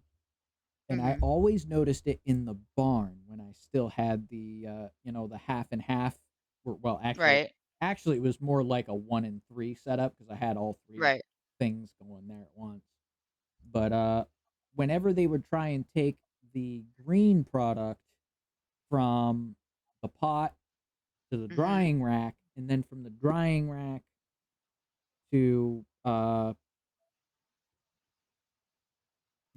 And I Hmm. always noticed it in the barn when I still had the the half and half. Well, Right, actually it was more like a 1 and 3 setup because I had all three right. things going there at once. But whenever they would try and take the green product from the pot to the Hmm. drying rack, and then from the drying rack to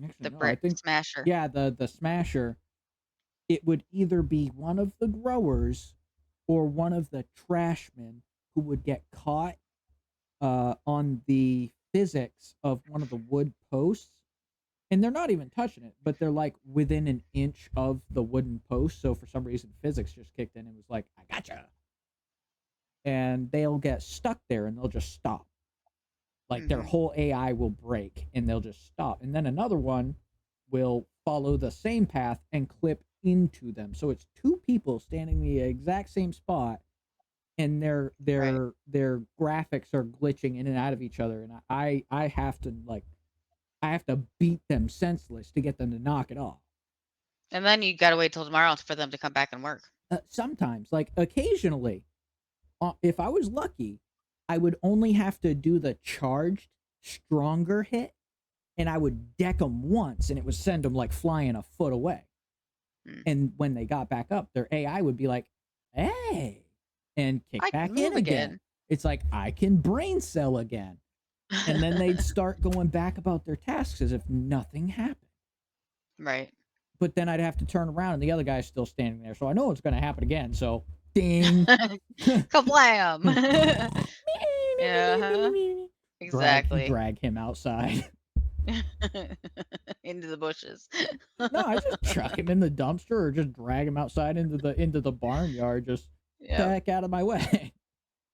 actually The no, I brick think smasher. yeah, the smasher, it would either be one of the growers or one of the trashmen who would get caught on the physics of one of the wood posts. And they're not even touching it, but they're like within an inch of the wooden post. So for some reason, physics just kicked in and was like, I gotcha. And they'll get stuck there and they'll just stop. Like their Hmm. whole AI will break and they'll just stop. And then another one will follow the same path and clip into them. So it's two people standing in the exact same spot and Right. their graphics are glitching in and out of each other and I have to I have to beat them senseless to get them to knock it off. And then you gotta wait till tomorrow for them to come back and work. Sometimes, like occasionally, if I was lucky, I would only have to do the charged stronger hit and I would deck them once and it would send them like flying a foot away. Mm. And when they got back up, their AI would be like, hey, and kick I can back in move again. again. It's like, I can brain cell again. And then they'd start going back about their tasks as if nothing happened. Right. But then I'd have to turn around and the other guy's still standing there. So I know it's going to happen again. So ding. Kablam! Yeah, exactly. drag him outside. Into the bushes. No, I just chuck him in the dumpster or just drag him outside into the barnyard. Just get the Yep. heck out of my way.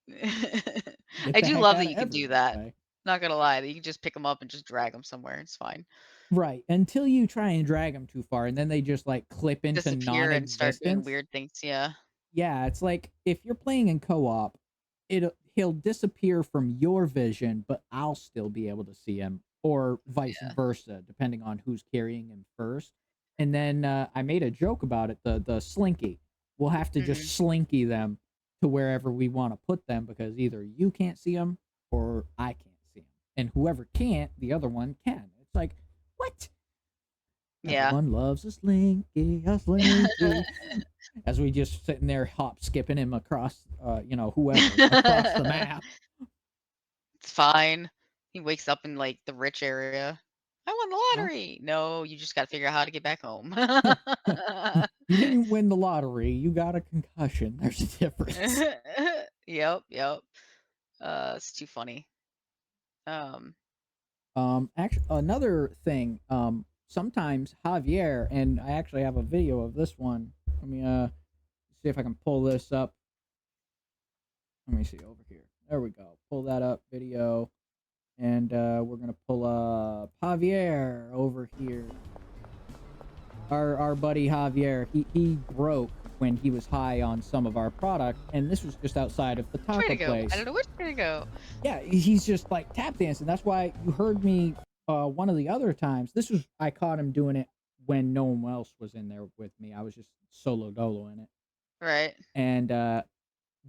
Get I the do heck love that out of you can do everyone's that. way. Not gonna lie, that you can just pick them up and just drag them somewhere. It's fine. Right. Until you try and drag them too far and then they just like clip into Disappear and start doing non-existence. weird things. Yeah. Yeah, it's like if you're playing in co-op, he'll disappear from your vision, but I'll still be able to see him, or vice Yeah. versa, depending on who's carrying him first. And then I made a joke about it. The slinky, we'll have to Hmm. just slinky them to wherever we want to put them because either you can't see them or I can't see them, and whoever can't, the other one can. It's like what? Yeah. Everyone loves a slinky, a slinky. as we just sitting there hop skipping him across, whoever across the map. It's fine. He wakes up in like the rich area. I won the Huh? lottery. No, you just got to figure out how to get back home. You didn't win the lottery. You got a concussion. There's a difference. Yep. It's too funny. Actually, another thing. Sometimes Javier, and I actually have a video of this one. Let me see if I can pull this up. Let me see over here. There we go. Pull that up, video, and we're gonna pull up Javier over here. Our buddy Javier, he broke when he was high on some of our product, and this was just outside of the Which way taco to go? place. I don't know which way to go. Yeah, he's just like tap dancing. That's why you heard me one of the other times. This was I caught him doing it when no one else was in there with me. I was just solo dolo in it. Right. And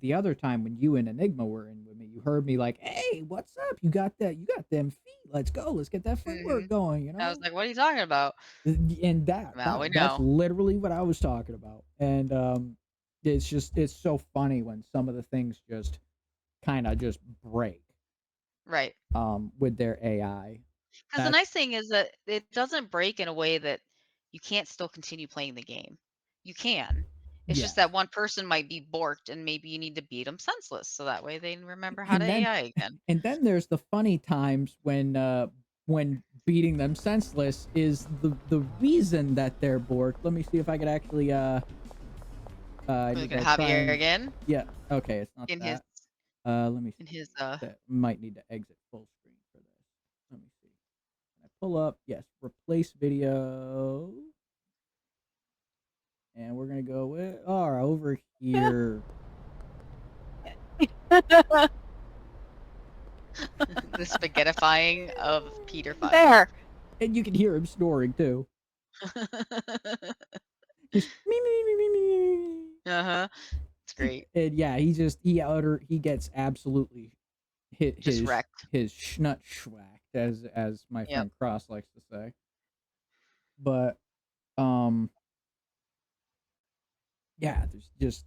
the other time when you and Enigma were in with me, you heard me like, "Hey, what's up? You got them feet. Let's go. Let's get that footwork going." You know. I was like, what are you talking about? And Now we that's know. literally what I was talking about. And it's so funny when some of the things just kind of just break Right. with their AI. Because the nice thing is that it doesn't break in a way that you can't still continue playing the game. You can. It's just that one person might be borked and maybe you need to beat them senseless so that way they remember how to AI again. And then there's the funny times when beating them senseless is the reason that they're borked. Let me see if I could actually Look at Javier again. Yeah, okay, it's not in that. his Let me see. in his Might need to exit full screen for this. Let me see. Can I pull up? Yes, replace video. And we're gonna go with over here. the spaghettifying of Peter File. There. And you can hear him snoring too. Just me. It's great. And yeah, he gets absolutely his wrecked. His schnut schwacked, as my friend Cross likes to say. But yeah, there's just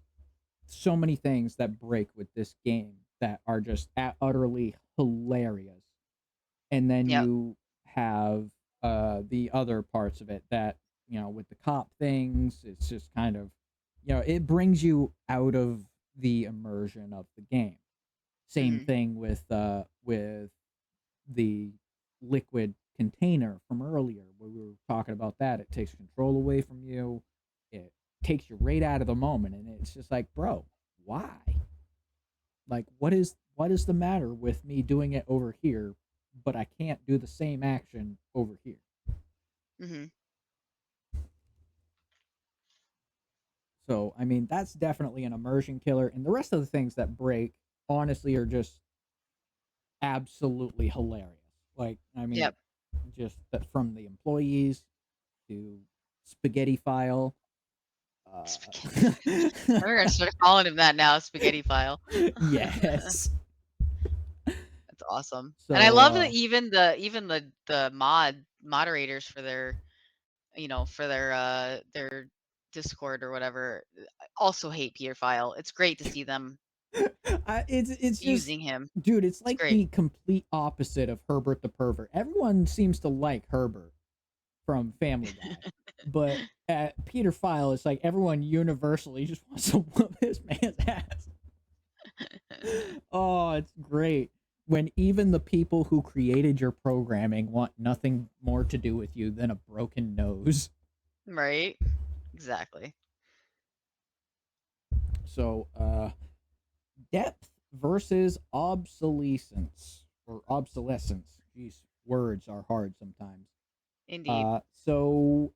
so many things that break with this game that are just utterly hilarious. And then you have the other parts of it that, with the cop things, it's just kind of, it brings you out of the immersion of the game. Same thing with the liquid container from earlier where we were talking about that. It takes control away from you. It takes you right out of the moment, and it's just like, bro, why? Like, what is the matter with me doing it over here, but I can't do the same action over here? So, I mean, that's definitely an immersion killer, and the rest of the things that break, honestly, are just absolutely hilarious. Like, I mean, just from the employees to Spaghetti File. We're gonna start calling him that now, Spaghetti File. Yes. That's awesome. So, and I love that even the moderators for their their Discord or whatever also hate Peter File. It's great to see them it's using him. Dude, it's like the complete opposite of Herbert the Pervert. Everyone seems to like Herbert from Family Guy. But at Peter File, it's like everyone universally just wants to whoop this man's ass. Oh, it's great. When even the people who created your programming want nothing more to do with you than a broken nose. Right? Exactly. So, depth versus obsolescence. Or obsolescence. Jeez, words are hard sometimes. Indeed. So,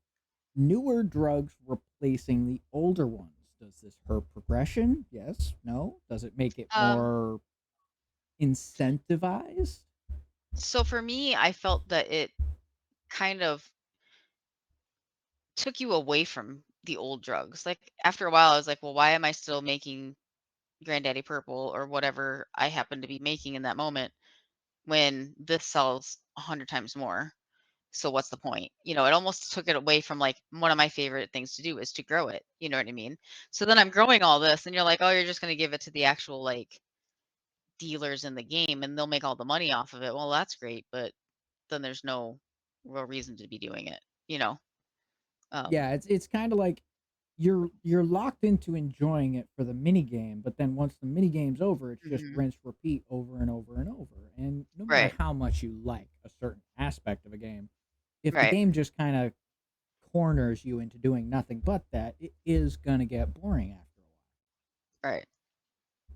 newer drugs replacing the older ones. Does this hurt progression? Yes. No. Does it make it more incentivized? So for me, I felt that it kind of took you away from the old drugs. Like after a while, I was like, well, why am I still making Granddaddy Purple or whatever I happen to be making in that moment when this sells 100 times more? So what's the point? It almost took it away from like one of my favorite things to do is to grow it. You know what I mean? So then I'm growing all this and you're like, oh, you're just going to give it to the actual like dealers in the game and they'll make all the money off of it. Well, that's great, but then there's no real reason to be doing it, you know? Um, Yeah, it's kind of like you're locked into enjoying it for the mini game, but then once the mini game's over, it's just mhm, rinse repeat over and over and over. And no matter right, how much you like a certain aspect of a game, if the right, game just kind of corners you into doing nothing but that, it is gonna get boring after a right.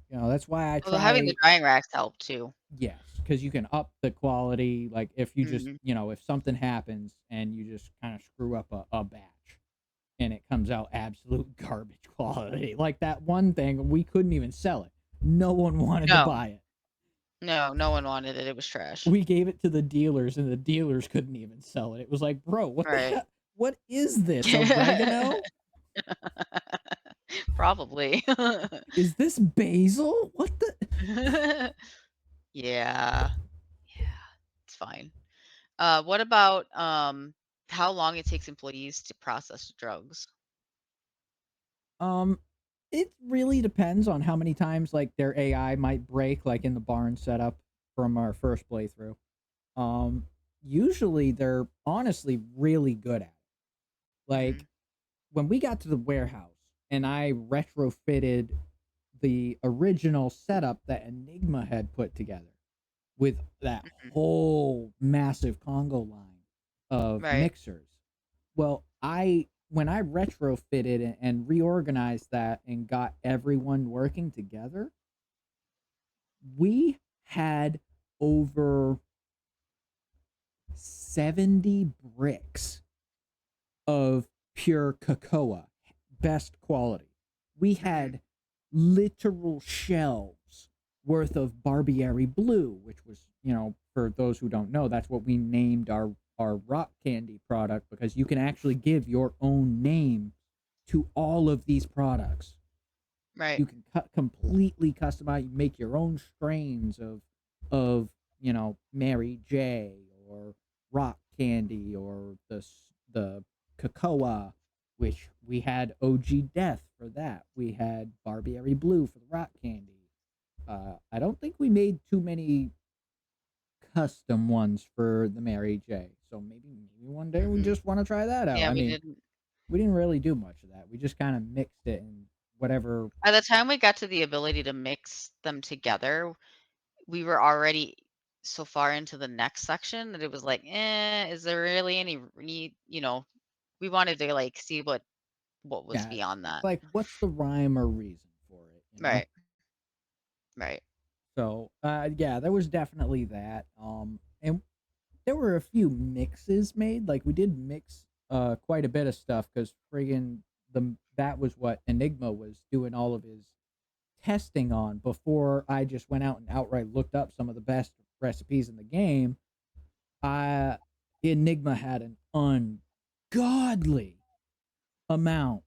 while. That's why I Although having the try. drying racks help too. Yes, because you can up the quality. Like if you just, Mhm. if something happens and you just kind of screw up a batch and it comes out absolute garbage quality, like that one thing, we couldn't even sell it. No one wanted to No, buy it. no, no one wanted it. It was trash. We gave it to the dealers and the dealers couldn't even sell it. It was like, bro, what the Right. hell? What is this? Oregano? Probably. Is this basil? What the? Yeah. Yeah. It's fine. What about how long it takes employees to process drugs? Um, it really depends on how many times like their AI might break, like in the barn setup from our first playthrough. Um, Usually they're honestly really good at it. Like Mhm. when we got to the warehouse and I retrofitted the original setup that Enigma had put together with that Mhm. whole massive Congo line of Right. mixers. Well, I when I retrofitted and reorganized that and got everyone working together, we had over 70 bricks of pure cocoa, best quality. We Mhm. had literal shelves worth of Barbieri Blue, which was, for those who don't know, that's what we named our rock candy product because you can actually give your own name to all of these products. Right. You can completely customize, make your own strains of Mary J or rock candy or the cocoa, which we had OG Death for that. We had Barbieri Blue for the rock candy. I don't think we made too many custom ones for the Mary J. So maybe one day we Mhm. just want to try that out. Yeah, I we mean, didn't. we didn't really do much of that. We just kind of mixed it in whatever. By the time we got to the ability to mix them together, we were already so far into the next section that it was like, is there really any need? We wanted to like see what was Yeah, beyond that. like what's the rhyme or reason for it? Right. Right. So, yeah, there was definitely that. And there were a few mixes made. Like we did mix quite a bit of stuff because friggin' that was what Enigma was doing all of his testing on before I just went out and outright looked up some of the best recipes in the game. I Enigma had an ungodly amount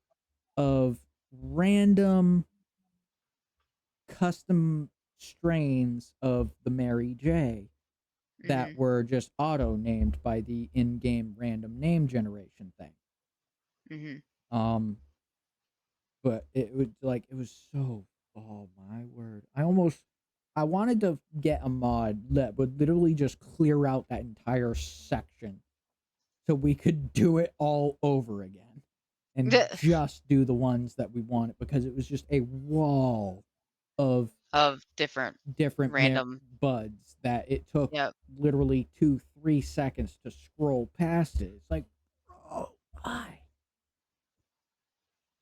of random custom strains of the Mary J that Mhm. were just auto named by the in-game random name generation thing. Mhm. Um, but it was so, oh my word. I wanted to get a mod that would literally just clear out that entire section so we could do it all over again and just do the ones that we wanted because it was just a wall of Of different different random. buds that it took Yep. literally 2-3 seconds to scroll past it. It's like, bro, why?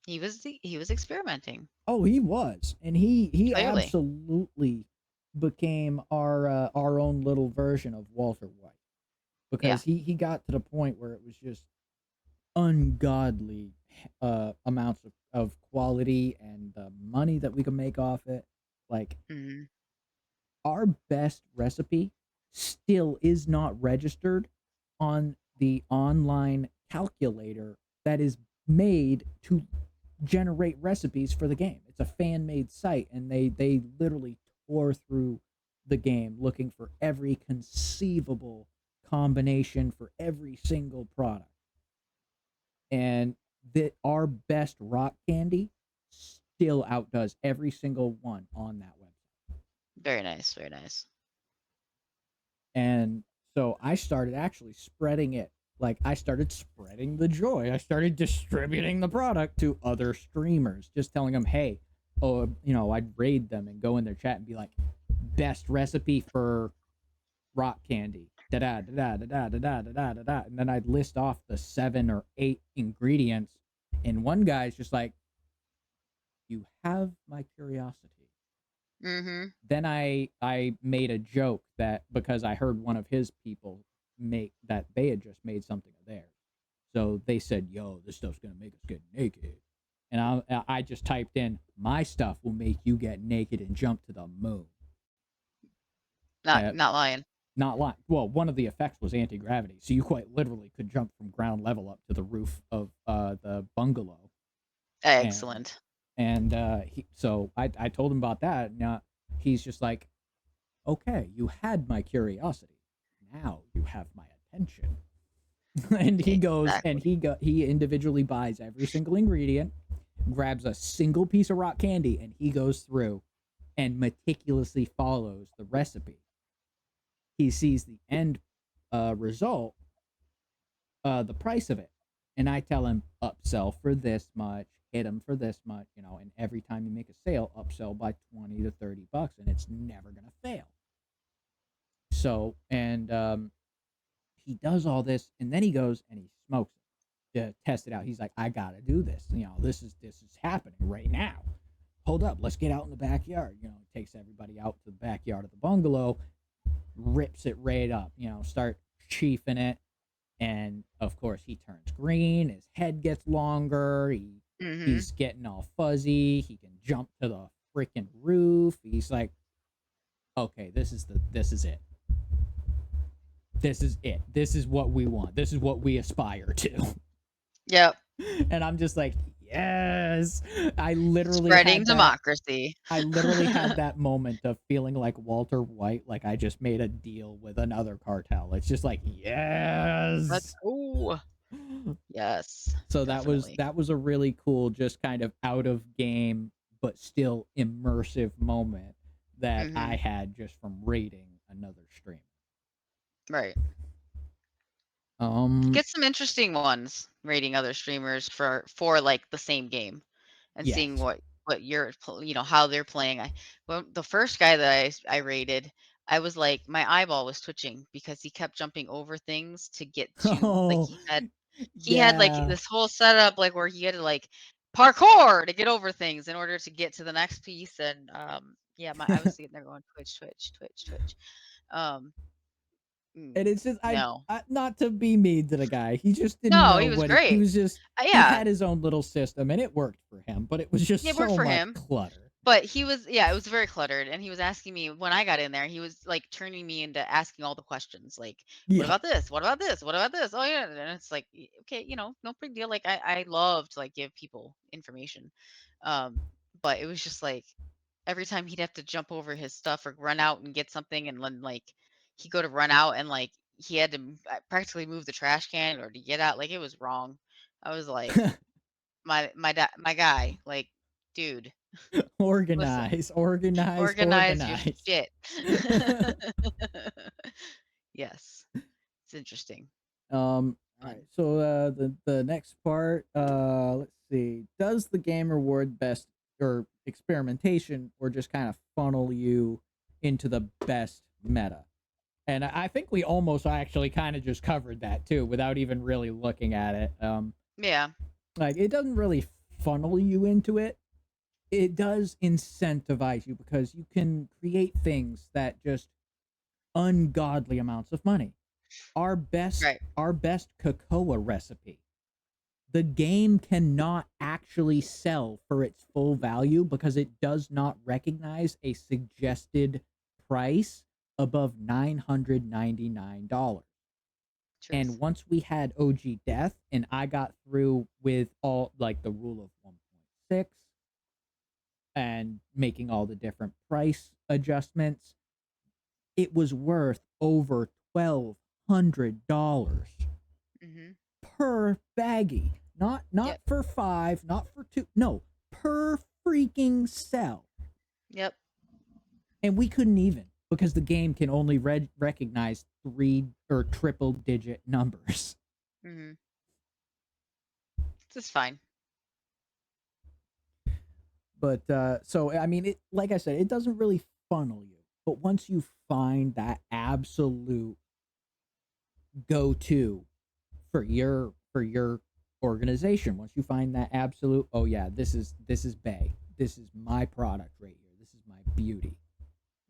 He was experimenting. Oh, he was, and he Clearly. absolutely became our own little version of Walter White Yeah. because he got to the point where it was just ungodly amounts of quality and the money that we could make off it. Like Mhm. our best recipe still is not registered on the online calculator that is made to generate recipes for the game. It's a fan made site and they literally tore through the game looking for every conceivable combination for every single product. And that our best rock candy still outdoes every single one on that website. Very nice, very nice. And so I started actually spreading it. Like, I started spreading the joy. I started distributing the product to other streamers, just telling them, hey, I'd raid them and go in their chat and be like, best recipe for rock candy. Da da da da da da da da da da. And then I'd list off the 7 or 8 ingredients. And one guy's just like, you have my curiosity. Mm-hmm. Then I made a joke that because I heard one of his people make that they had just made something of theirs. So they said, yo, this stuff's going to make us get naked. And I just typed in, my stuff will make you get naked and jump to the moon. Not lying. Not lying. Well, one of the effects was anti-gravity. So you quite literally could jump from ground level up to the roof of the bungalow. Excellent. And so I told him about that. Now he's just like, okay, you had my curiosity. Now you have my attention. And he goes and he individually buys every single ingredient, grabs a single piece of rock candy, and he goes through and meticulously follows the recipe. He sees the end result, the price of it, and I tell him upsell for this much, hit him for this much, and every time you make a sale, upsell by $20 to $30, and it's never gonna fail. So, and he does all this, and then he goes and he smokes it to test it out. He's like, I gotta do this. This is happening right now. Hold up, let's get out in the backyard. Takes everybody out to the backyard of the bungalow, rips it right up. Start chiefing it, and of course he turns green. His head gets longer. He's getting all fuzzy. He can jump to the freaking roof. He's like, okay, this is it. This is it. This is what we want. This is what we aspire to. Yep. And I'm just like, yes. I literally spreading democracy. I literally had that moment of feeling like Walter White, like I just made a deal with another cartel. It's just like, yes. Let's go. Yes. So definitely. that was a really cool, just kind of out of game but still immersive moment that I had just from raiding another stream. Right. Get some interesting ones rating other streamers for like the same game and seeing what you're how they're playing. The first guy that I rated, I was like, my eyeball was twitching because he kept jumping over things to get to like he had like this whole setup like where he had to like parkour to get over things in order to get to the next piece. And I was sitting there going twitch. And it's just no. I not to be mean to the guy. He just didn't No, know he was what great. he was just he yeah. had his own little system and it worked for him, but it was just It worked so for much him. clutter. But he was it was very cluttered, and he was asking me when I got in there, he was like turning me into asking all the questions, like, what about this? What about this? What about this? Oh yeah. And it's like, okay, no big deal. Like I love to like give people information. But it was just like every time he'd have to jump over his stuff or run out and get something, and then like he'd go to run out and like he had to practically move the trash can or to get out. Like it was wrong. I was like, my guy, like, dude, organize your shit. Yes, it's interesting. All right. So the next part, let's see. Does the game reward best or experimentation or just kind of funnel you into the best meta? And I think we almost actually kind of just covered that too without even really looking at it. Yeah. Like it doesn't really funnel you into it. It does incentivize you because you can create things that just ungodly amounts of money. Our best cocoa recipe. The game cannot actually sell for its full value because it does not recognize a suggested price above $999. And once we had OG Death and I got through with all like the rule of 1.6 and making all the different price adjustments, it was worth over $1,200 Mm-hmm. per baggie. Not Yep. for 5, not for 2. No, per freaking cell. Yep. And we couldn't even, because the game can only recognize 3 or triple digit numbers. Mm-hmm. It's fine. But so I mean, it, like I said, it doesn't really funnel you. But once you find that absolute go-to for your organization, once you find that absolute, oh yeah, this is Bay, this is my product right here, this is my beauty,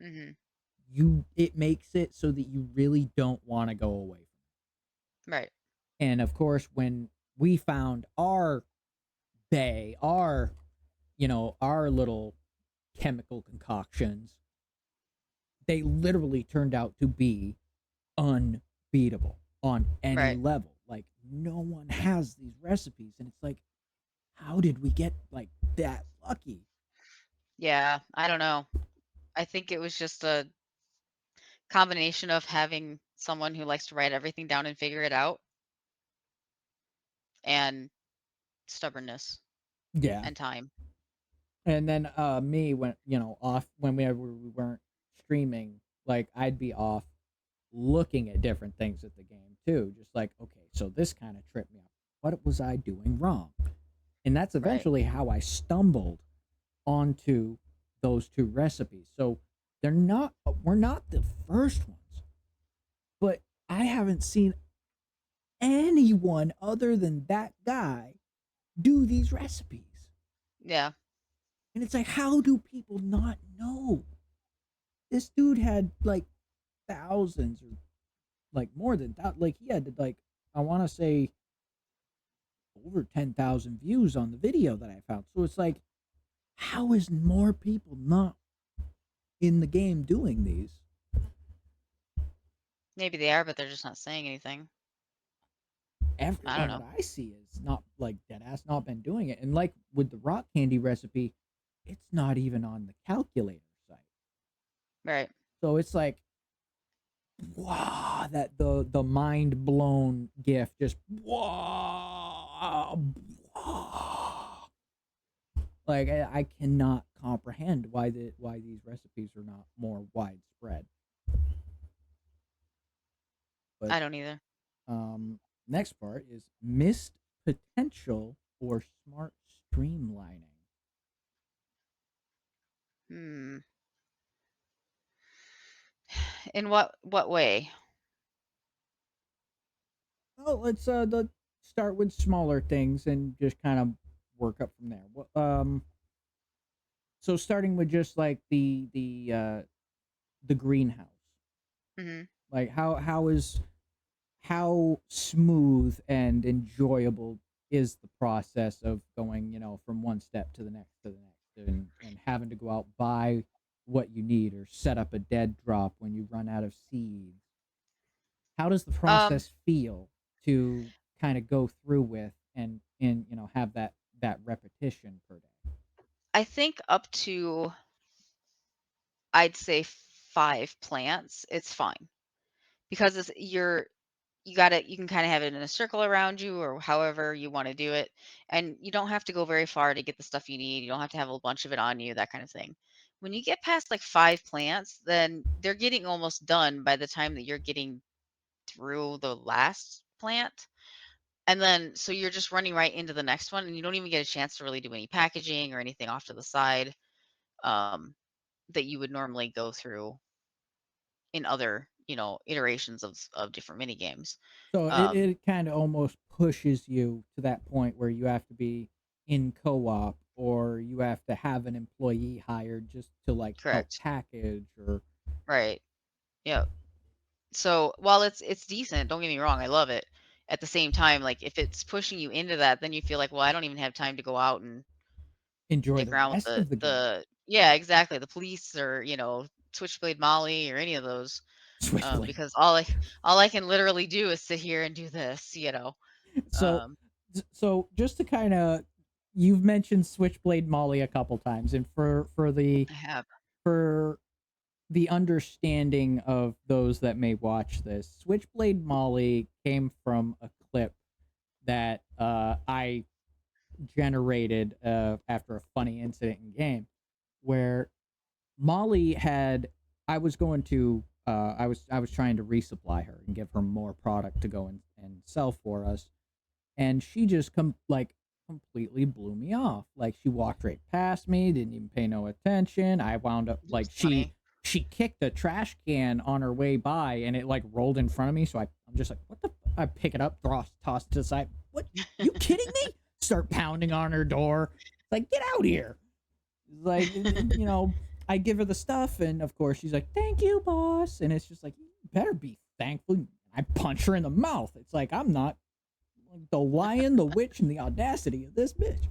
Mm-hmm. it makes it so that you really don't want to go away from Right. it. And of course, when we found our Bay, our our little chemical concoctions, they literally turned out to be unbeatable on any Right. level. Like, no one has these recipes, and it's like, how did we get like that lucky? Yeah. I don't know. I think it was just a combination of having someone who likes to write everything down and figure it out, and stubbornness Yeah. and time. And then me, when off, when we weren't streaming, like, I'd be off looking at different things at the game too, just like, okay, so this kind of tripped me up. What was I doing wrong? And that's Right. eventually how I stumbled onto those 2 recipes. So we're not the first ones, but I haven't seen anyone other than that guy do these recipes. Yeah. And it's like, how do people not know? This dude had like thousands, or like more than that. Like, he had like, I want to say over 10,000 views on the video that I found. So it's like, how is more people not in the game doing these? Maybe they are, but they're just not saying anything. I don't Everyone that know. I see is not, like, dead ass not been doing it. And like with the rock candy recipe, it's not even on the calculator site. Right. So it's like, wow, that the mind blown gif, just wow, wow. Like, I cannot comprehend why these recipes are not more widespread. But I don't either. next part is missed potential or smart streamlining. Hmm. In what way? Oh, let's start with smaller things and just kind of work up from there. So starting with just like the greenhouse. Mm-hmm. Like, how smooth and enjoyable is the process of going, from one step to the next, and having to go out, buy what you need, or set up a dead drop when you run out of seeds. How does the Um, process feel to kind of go through with, and have that repetition per day? I think up to, I'd say 5 plants, it's fine, because you can kind of have it in a circle around you, or however you want to do it, and you don't have to go very far to get the stuff you need. You don't have to have a bunch of it on you, that kind of thing. When you get past like 5 plants, then they're getting almost done by the time that you're getting through the last plant. And then so you're just running right into the next one, and you don't even get a chance to really do any packaging or anything off to the side, um, that you would normally go through in other, iterations of different mini games. So Um, it kind of almost pushes you to that point where you have to be in co-op, or you have to have an employee hired just to like help correct. package, or Right. Yep. So while it's decent, don't get me wrong, I love it. At the same time, like if it's pushing you into that, then you feel like, well, I don't even have time to go out and enjoy dick the around with rest of the game. yeah, exactly, the police, or Switchblade Molly or any of those, Switchblade. because all I can literally do is sit here and do this. So Um, so just to kind of, you've mentioned Switchblade Molly a couple times, and for I have. for the understanding of those that may watch this, Switchblade Molly came from a clip that I generated after a funny incident in game where Molly had I was going to I was trying to resupply her and give her more product to go and sell for us, and she just completely blew me off. Like she walked right past me, didn't even pay no attention. I wound up like That's funny. she kicked a trash can on her way by and it like rolled in front of me, so I'm just like, what the I pick it up, toss it to the side. What, you kidding me? Start pounding on her door. Like, get out here. Like, you know, I give her the stuff, and of course she's like, "Thank you, boss." And it's just like, you better be thankful. I punch her in the mouth. It's like I'm not like the lion, the witch, and the audacity of this bitch.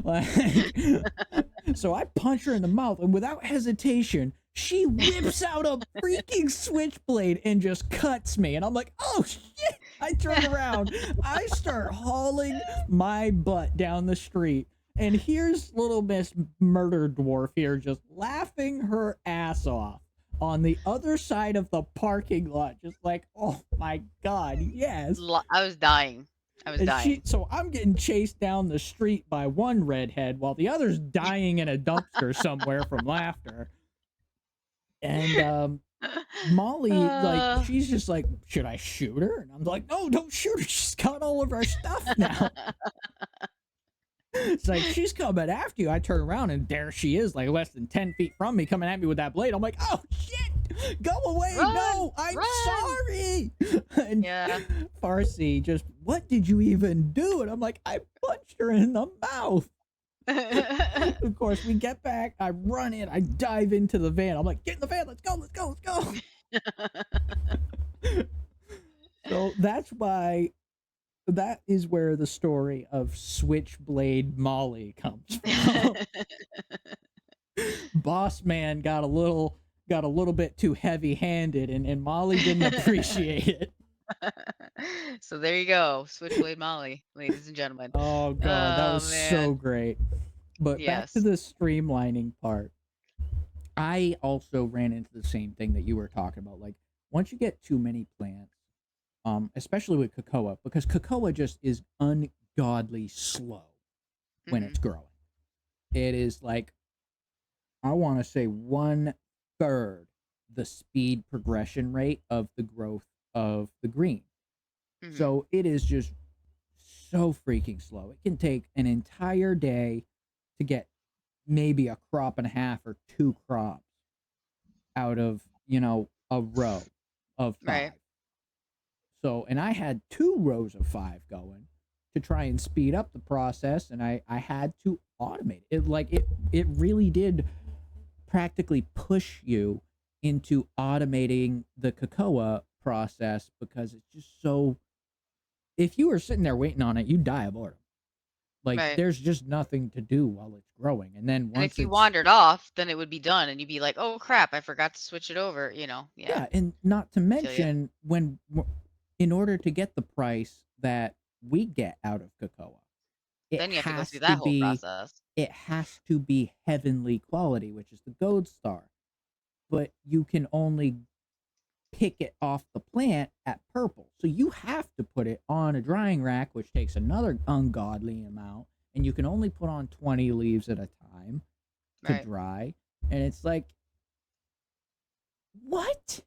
Like, so I punch her in the mouth, and without hesitation, she whips out a freaking switchblade and just cuts me. And I'm like, "Oh shit!" I turn around, I start hauling my butt down the street. And here's little Miss Murder Dwarf here just laughing her ass off on the other side of the parking lot, just like, oh my god, yes. I was dying. So I'm getting chased down the street by one redhead while the other's dying in a dumpster somewhere from laughter. And Molly, like, she's just like, should I shoot her? And I'm like, no, don't shoot her. She's got all of our stuff now. It's like, she's coming after you. I turn around and there she is, like less than 10 feet from me, coming at me with that blade. I'm like, oh shit, go away. Run, no, I'm sorry. And Yeah. Farsi just, what did you even do? And I'm like, I punched her in the mouth. Of course, we get back. I run in. I dive into the van. I'm like, get in the van. Let's go. Let's go. Let's go. So that's why. That is where the story of Switchblade Molly comes from. Boss man got a little bit too heavy-handed, and Molly didn't appreciate it. So there you go, Switchblade Molly, ladies and gentlemen. Oh god, that was man. so great. But back Yes. to the streamlining part. I also ran into the same thing that you were talking about. Like, once you get too many plants, especially with cocoa, because cocoa just is ungodly slow when it's growing. It is like, I want to say 1/3 the speed progression rate of the growth of the green. So it is just so freaking slow. It can take an entire day to get maybe a crop and a half or 2 crops out of, you know, a row of 5. Right. So, and I had 2 rows of 5 going to try and speed up the process, and I had to automate it. Like, it really did practically push you into automating the cocoa process, because it's just so, if you were sitting there waiting on it, you'd die of boredom. Like, Right. there's just nothing to do while it's growing. And then And once if you it's wandered off, then it would be done, and you'd be like, "Oh crap, I forgot to switch it over." You know. yeah, Yeah. and not to Feel ya. mention, when in order to get the price that we get out of cocoa, Then you have to go has through that whole be process. it has to be heavenly quality, which is the gold star. But you can only pick it off the plant at purple. So you have to put it on a drying rack, which takes another ungodly amount, and you can only put on 20 leaves at a time to Right. dry. And it's like, what?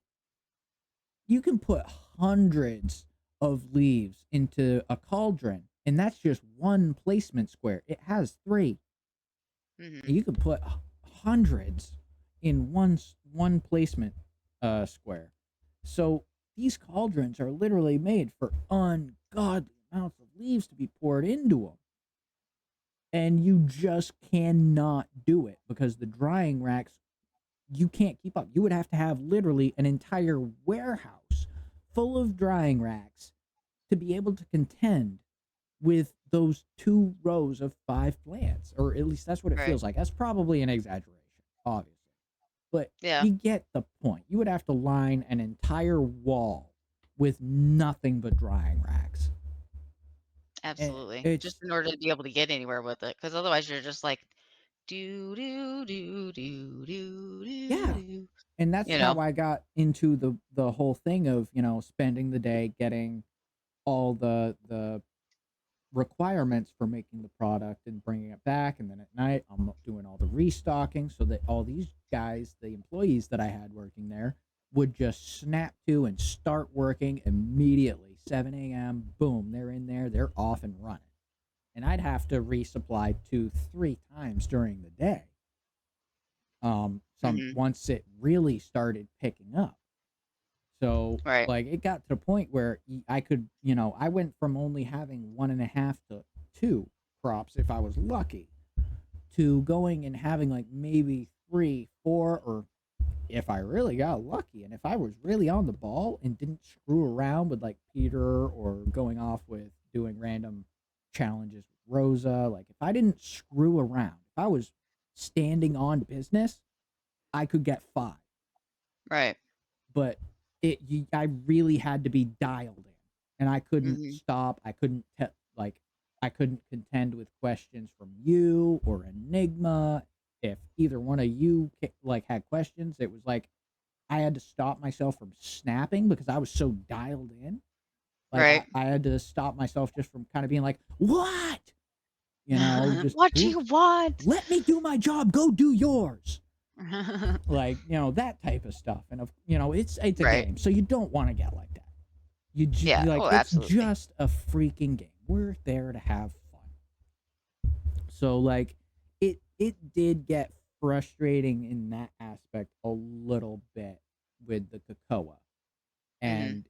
You can put hundreds of leaves into a cauldron, and that's just one placement square. It has 3. You can put hundreds in one placement square. So these cauldrons are literally made for ungodly amounts of leaves to be poured into them. And you just cannot do it because the drying racks, you can't keep up. You would have to have literally an entire warehouse full of drying racks to be able to contend with those 2 rows of 5 plants, or at least that's what it Right. feels like. That's probably an exaggeration, obviously, but Yeah. you get the point. You would have to line an entire wall with nothing but drying racks. Absolutely. It's Just in order to be able to get anywhere with it, because otherwise you're just like Do do do do do do Yeah. do. And that's You how know. I got into the whole thing of, spending the day getting all the requirements for making the product and bringing it back, and then at night I'm doing all the restocking so that all these guys, the employees that I had working there, would just snap to and start working immediately. 7 a.m. boom, they're in there, they're off and running. And I'd have to resupply 2-3 times during the day. Some Hmm. Once it really started picking up. So Right. like it got to the point where I could, I went from only having 1.5 to 2 crops if I was lucky, to going and having like maybe 3, 4, or if I really got lucky and if I was really on the ball and didn't screw around with like Peter or going off with doing random challenges with Rosa, like if I didn't screw around, if I was standing on business, I could get 5. Right. But I really had to be dialed in, and I couldn't Hmm. stop. I couldn't contend with questions from you or Enigma. If either one of you like had questions, it was like I had to stop myself from snapping because I was so dialed in. Like Right. I had to stop myself just from kind of being like, "What?" Just What do you want? let me do my job. Go do yours. Like that type of stuff. And it's a Right. game, so you don't want to get like that. Yeah. Like Oh, it's absolutely. just a freaking game. We're there to have fun. So like it did get frustrating in that aspect a little bit with the cocoa. Hmm. And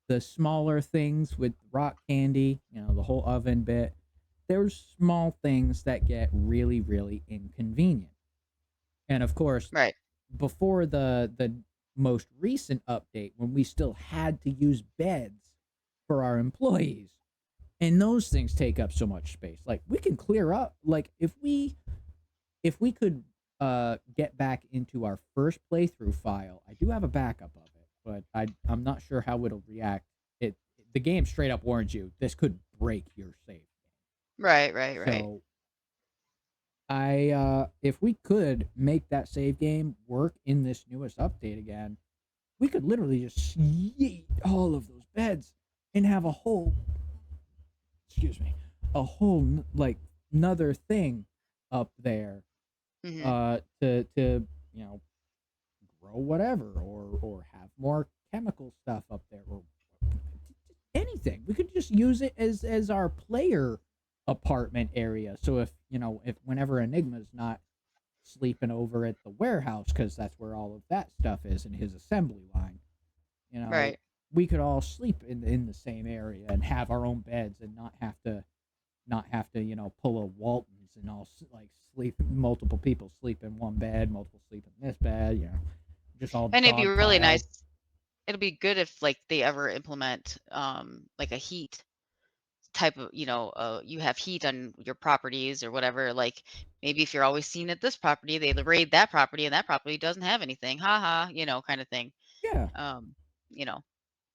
the smaller things with rock candy, the whole oven bit, there's small things that get really really inconvenient. And of course, Right. before the most recent update, when we still had to use beds for our employees, and those things take up so much space. Like we can clear up, like if we could get back into our first playthrough file. I do have a backup of it, but I'm not sure how it'll react. The game straight up warns you this could break your save. Right. Right. Right. So if we could make that save game work in this newest update again, we could literally just yeet all of those beds and have a whole, excuse me, a whole like another thing up there, Hmm. to grow whatever, or have more chemical stuff up there, or anything. We could just use it as our player apartment area. So if whenever Enigma's not sleeping over at the warehouse, because that's where all of that stuff is in his assembly line, you know, Right. we could all sleep in the same area and have our own beds and not have to pull a Waltons and all like sleep, multiple people sleep in one bed, multiple sleep in this bed, just all And it'd be dog really piled. nice. It'll be good if like they ever implement like a heat type of, you have heat on your properties or whatever. Like maybe if you're always seen at this property, they raid that property and that property doesn't have anything. Ha ha, kind of thing. Yeah, Um, you know,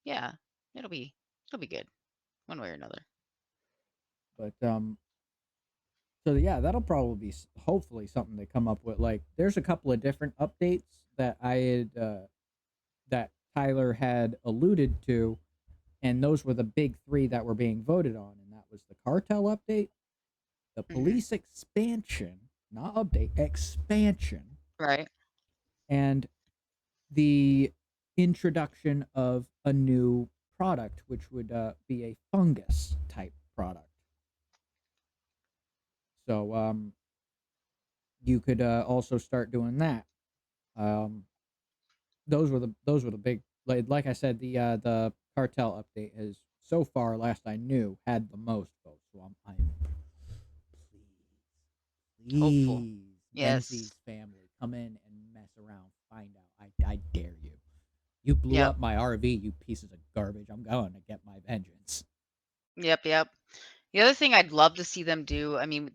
yeah, it'll be good one way or another. but so yeah, that'll probably be hopefully something they come up with. Like there's a couple of different updates that I had that Tyler had alluded to, and those were the big 3 that were being voted on, and that was the cartel update, the Hmm. police expansion, not update, expansion, Right. and the introduction of a new product, which would be a fungus type product. So you could also start doing that. Um, those were the big, like I said, the cartel update has so far, last I knew, had the most votes. So I'm Hopeful. please, Yes. Menzies family, come in and mess around, find out. I dare you. You blew Yep. up my RV, you pieces of garbage. I'm going to get my vengeance. Yep. Yep. The other thing I'd love to see them do, I mean,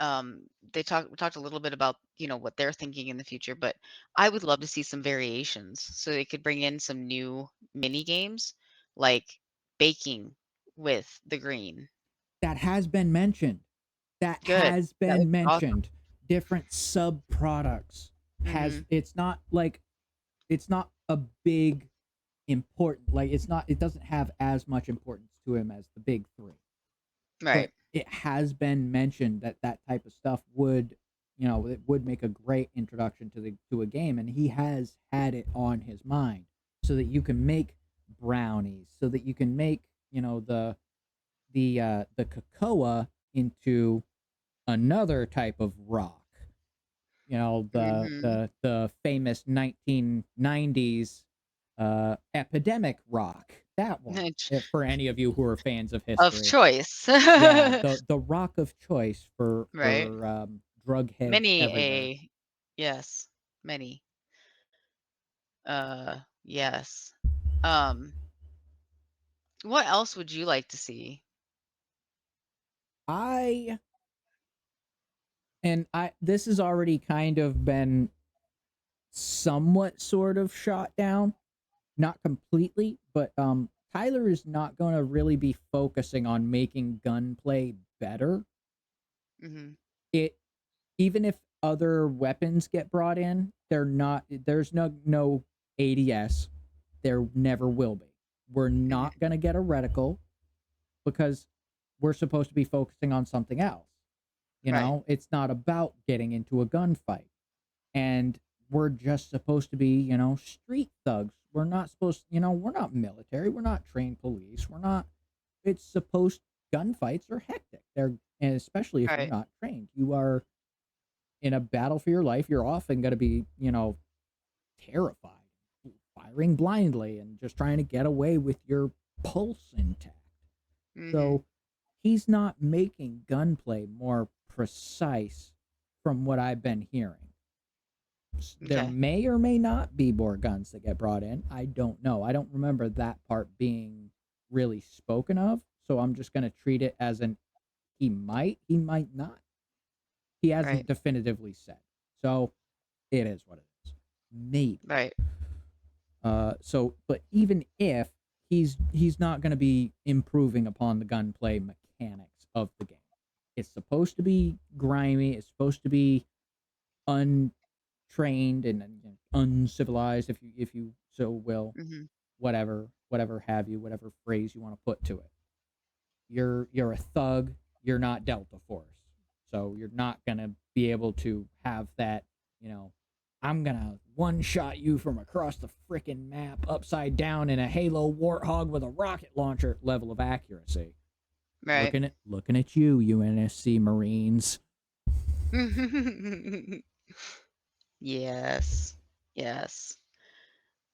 we talked a little bit about, what they're thinking in the future, but I would love to see some variations so they could bring in some new mini games like baking with the green. That has been mentioned. That Good. has That would been be awesome. mentioned. different sub products. Mm-hmm. It's not like it's not a big important, like it doesn't have as much importance to him as the big three, Right. but it has been mentioned that that type of stuff would, it would make a great introduction to a game, and he has had it on his mind, so that you can make brownies, so that you can make, the cocoa into another type of rock, the Mm-hmm. the famous 1990s epidemic rock, that one, for any of you who are fans of Of history. choice. Yeah, the rock of choice for Right. drug heads Many everywhere. a yes, many. Yes. Um, what else would you like to see? I I this has already kind of been somewhat sort of shot down, not completely, but Tyler is not going to really be focusing on making gunplay better. Mm-hmm. It Even if other weapons get brought in, there's no ADS. There never will be. We're Mm-hmm. not going to get a reticle because we're supposed to be focusing on something else. Right. It's not about getting into a gunfight. And we're just supposed to be, street thugs. We're not supposed, we're not military. We're not trained police. We're not, it's supposed, gunfights are hectic. And especially if you're Right. not trained. You are in a battle for your life. You're often going to be, terrified, firing blindly, and just trying to get away with your pulse intact. Mm-hmm. So he's not making gunplay more precise from what I've been hearing. There Okay. may or may not be more guns that get brought in. I don't know. I don't remember that part being really spoken of. So I'm just going to treat it as an he might not. He Right. hasn't definitively said. So it is what it is. Maybe. Right. But even if he's not going to be improving upon the gunplay mechanics of the game. It's supposed to be grimy. It's supposed to be untrained and uncivilized, if you so will, Mm-hmm. whatever have you, whatever phrase you want to put to it. You're a thug. You're not Delta Force, so you're not gonna be able to have that. You know, I'm gonna one shot you from across the freaking map upside down in a Halo Warthog with a rocket launcher level of accuracy. Right. Looking at you, UNSC Marines. Yes. Yes.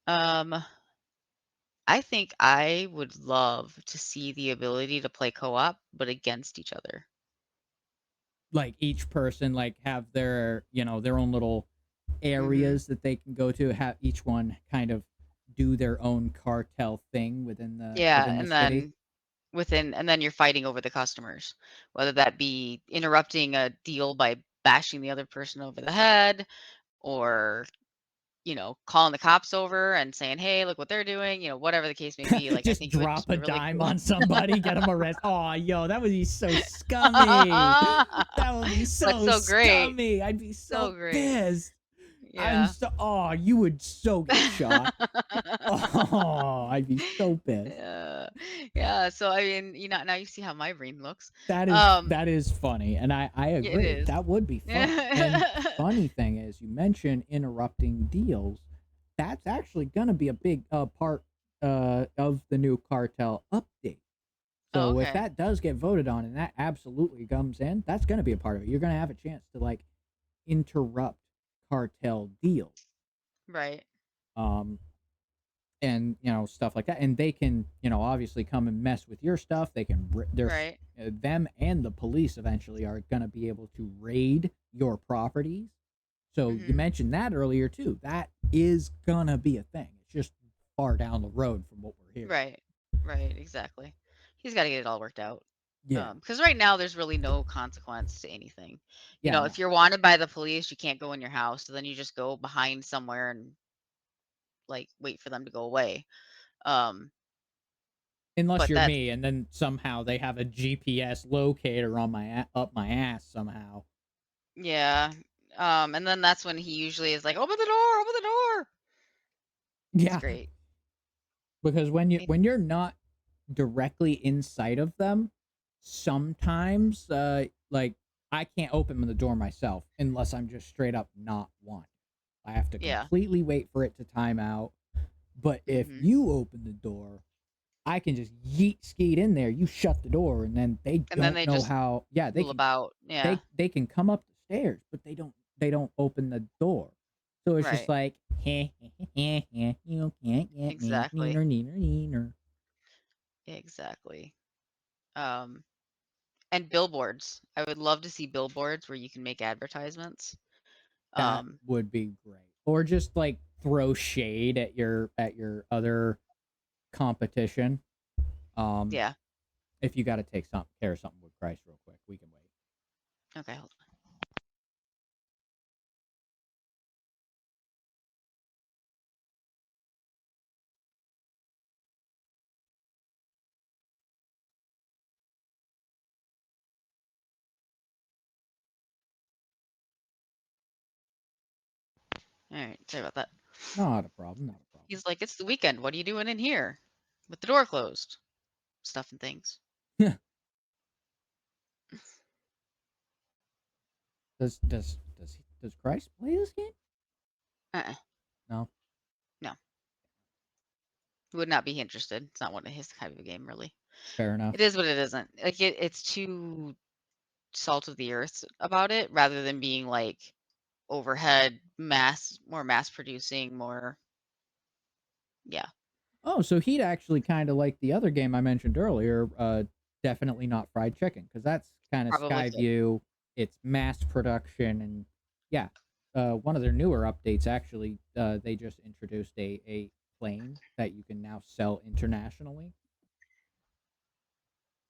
Um, I think I would love to see the ability to play co-op, but against each other. Like each person like have their their own little Mm-hmm. areas that they can go to, have each one kind of do their own cartel thing Yeah, within the and city. then and then you're fighting over the customers, whether that be interrupting a deal by bashing the other person over the head, or calling the cops over and saying, "Hey, look what they're doing," whatever the case may be. Like, I Just think it would drop just a be really dime cool. on somebody, get them arrested. Oh, yo, that would be so scummy. That would be But so so great. scummy. I'd be So so great. pissed. Yeah. Oh, you would so get shot. Oh, I'd be so pissed. Yeah. Yeah, so, I mean, now you see how my brain looks. That is funny, and I Yeah, it agree. is. That would be fun. And funny thing is, you mentioned interrupting deals. That's actually going to be a big part of the new cartel update. Oh, So if okay. that does get voted on and that absolutely comes in, that's going to be a part of it. You're going to have a chance to like interrupt cartel deals. Right. Um, and stuff like that, and they can obviously come and mess with your stuff. They can Right. them and the police eventually are going to be able to raid your properties. So you Mhm. mentioned that earlier too. That is gonna be a thing. It's just far down the road from what we're hearing. Right. Right, exactly. He's gotta get it all worked out. Yeah, Because right now there's really no consequence to anything. yeah, no. If you're wanted by the police, you can't go in your house, so then you just go behind somewhere and, like, wait for them to go away. Um, Unless but you're that's me, and then somehow they have a GPS locator on up my ass somehow. Yeah. And then that's when he usually is like, "Open the door! Open the door!" It's Yeah, great. because when you're not directly inside of them, sometimes like I can't open the door myself unless I'm just straight up not want. I have to Yeah. completely wait for it to time out. But if hmm you open the door, I can just yeet skeet in there. You shut the door, and then they And then don't they know just how. Yeah, fool about. Yeah. they can come up the stairs, but they don't open the door. So it's just Right. like, you can't get me, Exactly. neener, neener, neener. Exactly. Um, and billboards. I would love to see billboards where you can make advertisements. That would be great. Or just like throw shade at your other competition. Um, Yeah. if you got to take some care of something with Christ real quick, we can wait. Okay. Hold on. All right. Sorry about that. Not a problem. Not a problem. He's like, "It's the weekend. What are you doing in here with the door closed? Stuff and things." Does Christ play this game? Uh-uh. No. No. Would not be interested. It's not one of his type of game, really. Fair enough. It is what it isn't. Like it's too salt of the earth about it, rather than being like overhead more mass producing, more. Yeah. Oh, so he'd actually kind of like the other game I mentioned earlier, definitely not fried chicken, because that's kind of Probably could. Skyview. It's mass production, and yeah, one of their newer updates actually, they just introduced a plane that you can now sell internationally.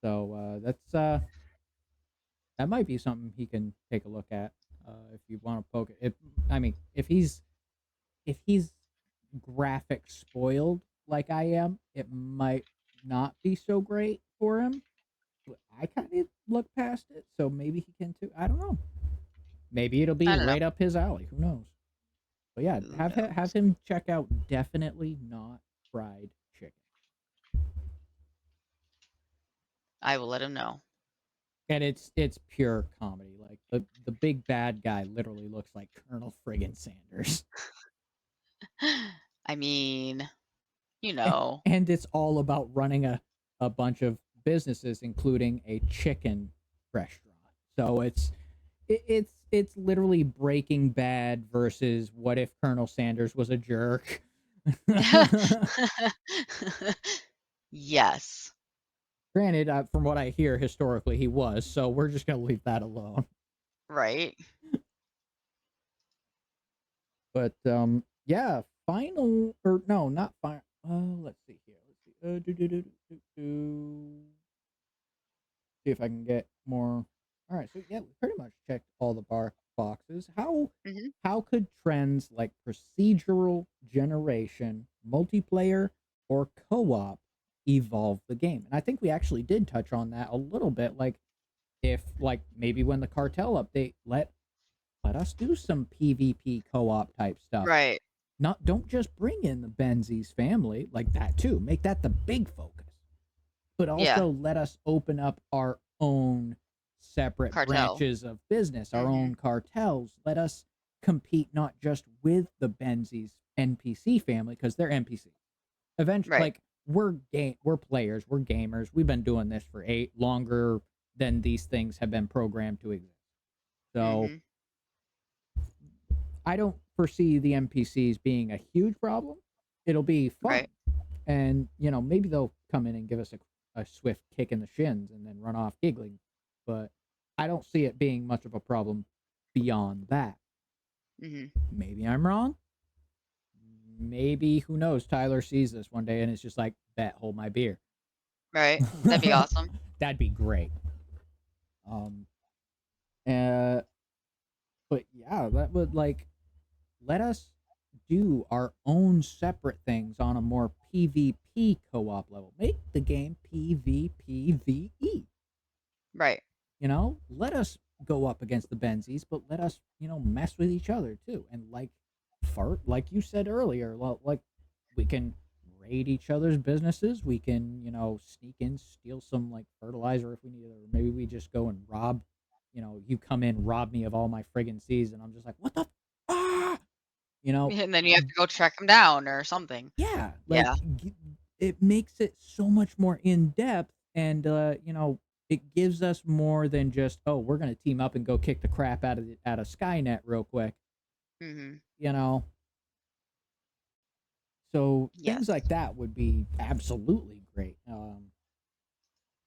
So that might be something he can take a look at if you want to poke it. I mean, if he's graphic spoiled like I am, it might not be so great for him. But I kind of look past it, so maybe he can too. I don't know. Maybe it'll be I don't know. right up his alley. Who knows? But yeah, Who have knows? him check out definitely not fried chicken. I will let him know. And it's pure comedy. Like the big bad guy literally looks like Colonel friggin' Sanders. I mean, you know. And it's all about running a bunch of businesses, including a chicken restaurant. So it's literally Breaking Bad versus what if Colonel Sanders was a jerk. Yes. Granted, from what I hear, historically he was. So we're just gonna leave that alone. Right. But yeah, final or no, not final. Let's see here. Let's see. See if I can get more. All right, so yeah, we pretty much checked all the boxes. hmm How could trends like procedural generation, multiplayer, or co-op evolve the game? And I think we actually did touch on that a little bit. Like if like maybe when the cartel update let us do some PvP co-op type stuff. Right. Not don't just bring in the Benzies family like that too. Make that the big focus. But Yeah. also let us open up our own separate Cartel. branches of business, our hmm own cartels. Let us compete not just with the Benzies NPC family because they're NPCs. Eventually, Right. like we're players, we're gamers. We've been doing this for longer than these things have been programmed to exist. So hmm I don't foresee the NPCs being a huge problem. It'll be fun. Right. And, maybe they'll come in and give us a swift kick in the shins and then run off giggling. But I don't see it being much of a problem beyond that. hmm Maybe I'm wrong. Maybe, who knows, Tyler sees this one day and it's just like, bet, hold my beer. Right. That'd be awesome. That'd be great. Um, uh, but yeah, that would like let us do our own separate things on a more PvP co-op level. Make the game PvPvE. Right. Let us go up against the Benzies, but let us, mess with each other too. And fart, like you said earlier, like we can raid each other's businesses. We can, sneak in, steal some like fertilizer if we need it, or maybe we just go and rob. You come in, rob me of all my friggin' seeds, and I'm just like, what the, ah, And then you have to go track them down or something. yeah, like Yeah. it makes it so much more in depth, and it gives us more than just, oh, we're gonna team up and go kick the crap out of Skynet real quick, Mm-hmm. you know. So things Yes. like that would be absolutely great.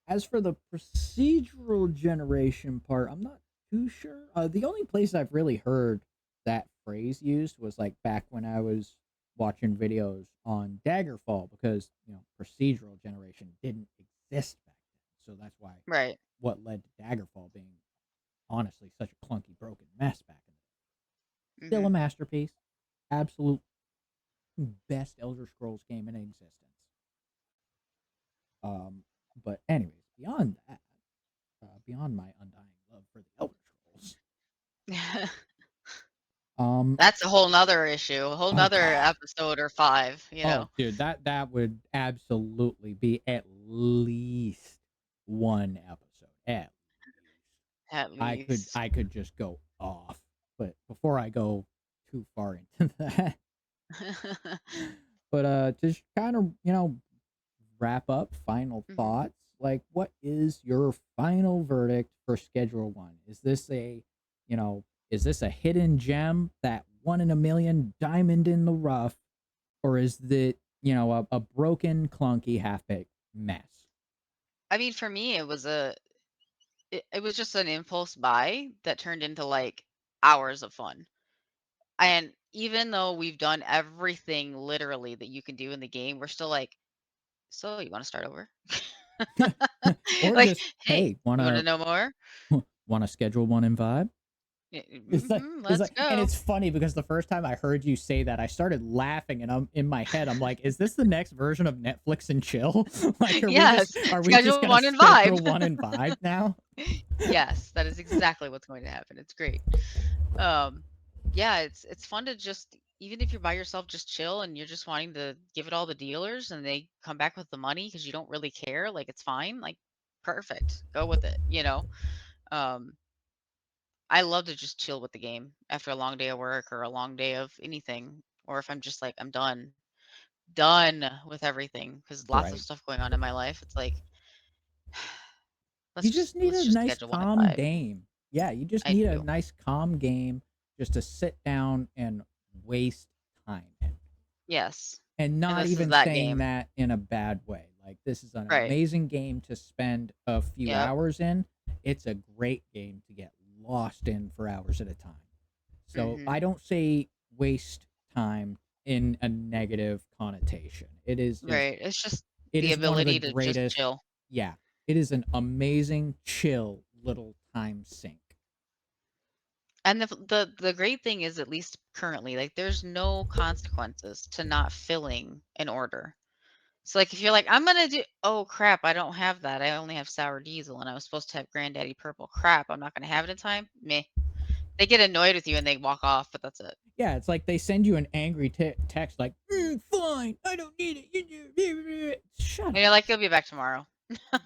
As for the procedural generation part, I'm not too sure. The only place I've really heard that phrase used was like back when I was watching videos on Daggerfall, because procedural generation didn't exist back then. So that's why Right. what led to Daggerfall being honestly such a clunky, broken mess back in the day. Still Mm-hmm. a masterpiece, absolute best Elder Scrolls game in existence. But anyways, beyond that, beyond my undying love for the Elder Scrolls, That's a whole nother issue, a whole oh nother god, episode or 5, oh dude, that would absolutely be at least one episode. At least at least. I could just go off, but before I go too far into that, but just kind of wrap up, final Mhm. thoughts. Like, what is your final verdict for Schedule One? You know, is this a hidden gem, that one in a million diamond in the rough, or is it, a broken, clunky, half baked mess? I mean, for me, it was just an impulse buy that turned into like hours of fun. And even though we've done everything literally that you can do in the game, we're still like, so you want to start over? Or Like, just, hey, hey, you want to know more? wanna Schedule One and vibe? It's like, Let's and go. it's funny because the first time I heard you say that, I started laughing, and I'm in my head, I'm like, is this the next version of Netflix and chill? Like, Yes, are we just schedule gonna one and vibe. schedule one and vibe now? Yes, that is exactly what's going to happen. It's great. Um, yeah, it's fun to just, even if you're by yourself, just chill and you're just wanting to give it all the dealers and they come back with the money because you don't really care. Like it's fine. Like perfect. Go with it. Um, I love to just chill with the game after a long day of work or a long day of anything. Or if I'm just like, I'm done with everything because lots of Right. stuff going on in my life. It's like, You just need let's a just nice schedule one and calm vibe. game. Yeah, you just I need a do. nice calm game just to sit down and waste time in. Yes. And And not this is even that saying game. that in a bad way. Like, this is an Right. amazing game to spend a few Yep. hours in. It's a great game to get lost in for hours at a time. So Hmm. I don't say waste time in a negative connotation. Right. It's just It the is one of the ability to just greatest. chill. Yeah, it is an amazing, chill little time sink. And the great thing is, at least currently, like there's no consequences to not filling an order. So like if you're like, I'm gonna do, oh crap, I don't have that. I only have sour diesel and I was supposed to have granddaddy purple. Crap, I'm not gonna have it in time. Meh. They get annoyed with you and they walk off, but that's it. Yeah, it's like they send you an angry text like, "Fine, I don't need it. Shut And up. you're like, you'll be back tomorrow.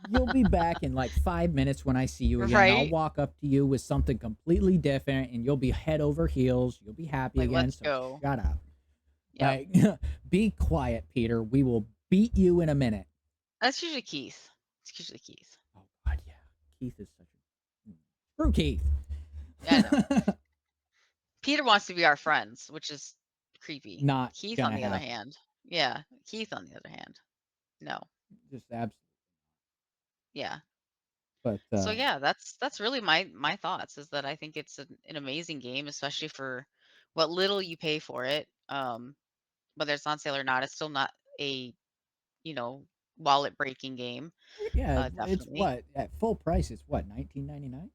You'll be back in like 5 minutes when I see you again. I'll Right? walk up to you with something completely different, and you'll be head over heels. You'll be happy Like, again. let's So go. shut up. Yep. Like, be quiet, Peter. We will beat you in a minute." That's usually Keith. It's usually Keith. Oh God, yeah. Keith is such a screw Keith. Yeah, I know. Peter wants to be our friends, which is creepy. Not Keith, on gonna the other happen. hand, yeah, Keith, on the other hand, no, Just absolutely. yeah. But So yeah, that's really my thoughts. Is that I think it's an amazing game, especially for what little you pay for it. Whether it's on sale or not, it's still not a you know wallet breaking game. yeah, it's Definitely, what at full price. It's what, 19.99,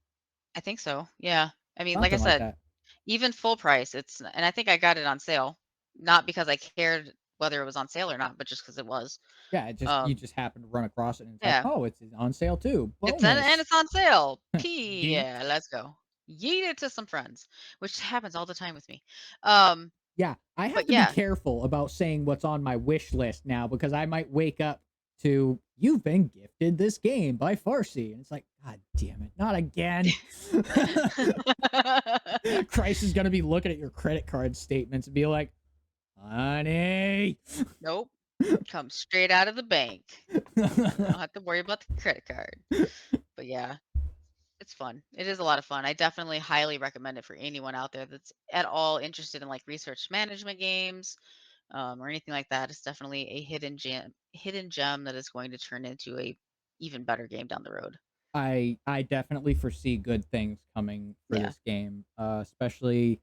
I think so. Yeah, I mean, like I something like said, that. even full price, and I think I got it on sale, not because I cared whether it was on sale or not, but just because it was. Yeah, you Um, just happen to run across it, and it's like, yeah, oh, it's on sale too. and Bonus. it's on sale. Yeet. Yeah, let's go. Yeet it to some friends, which happens all the time with me. Yeah, I have But to be yeah, careful about saying what's on my wish list now because I might wake up to you've been gifted this game by Farsi, and it's like, God damn it, not again. Christ is gonna be looking at your credit card statements and be like, honey. nope, comes straight out of the bank. I don't have to worry about the credit card. But yeah, it's fun. It is a lot of fun. I definitely highly recommend it for anyone out there that's at all interested in like research management games, or anything like that. It's definitely a hidden gem that is going to turn into a even better game down the road. I definitely foresee good things coming for Yeah. this game, especially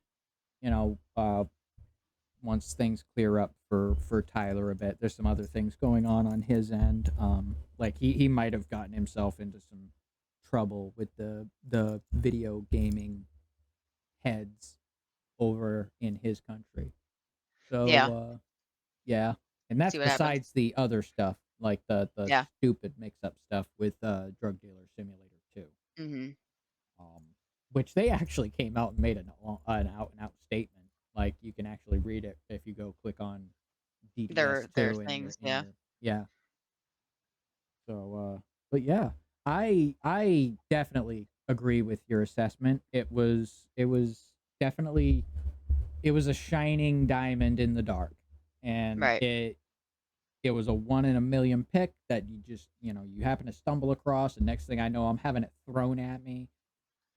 you know once things clear up for Tyler a bit. There's some other things going on his end. Like he might have gotten himself into some trouble with the video gaming heads over in his country. Yeah. So yeah, and that's See what happens. besides the other stuff like the Yeah. stupid mix up stuff with Drug Dealer Simulator 2. Mhm. Um, which they actually came out and made an out and out statement. Like you can actually read it if you go click on Their DDS2 things, in yeah. your yeah. So but yeah, I definitely agree with your assessment. It was definitely it was a shining diamond in the dark, and Right. it was a 1 in a million pick that you happen to stumble across, and next thing I know, I'm having it thrown at me,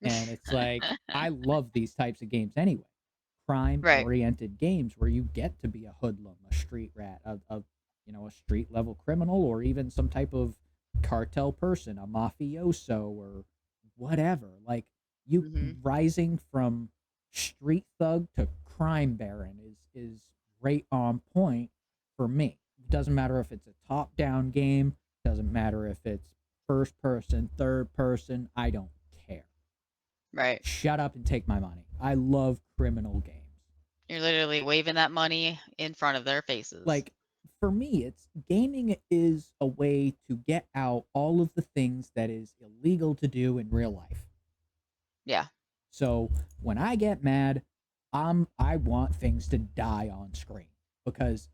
and it's like I love these types of games anyway. Crime Right. oriented games where you get to be a hoodlum, a street rat, a street level criminal, or even some type of cartel person, a mafioso, or whatever. Like you Mhm. rising from street thug to crime baron is right on point for me. It doesn't matter if it's a top down game, doesn't matter if it's first person, third person, I don't care. Right. Shut up and take my money. I love criminal games. You're literally waving that money in front of their faces. Like for me, it's gaming is a way to get out all of the things that is illegal to do in real life. Yeah. So when I get mad, I want things to die on screen because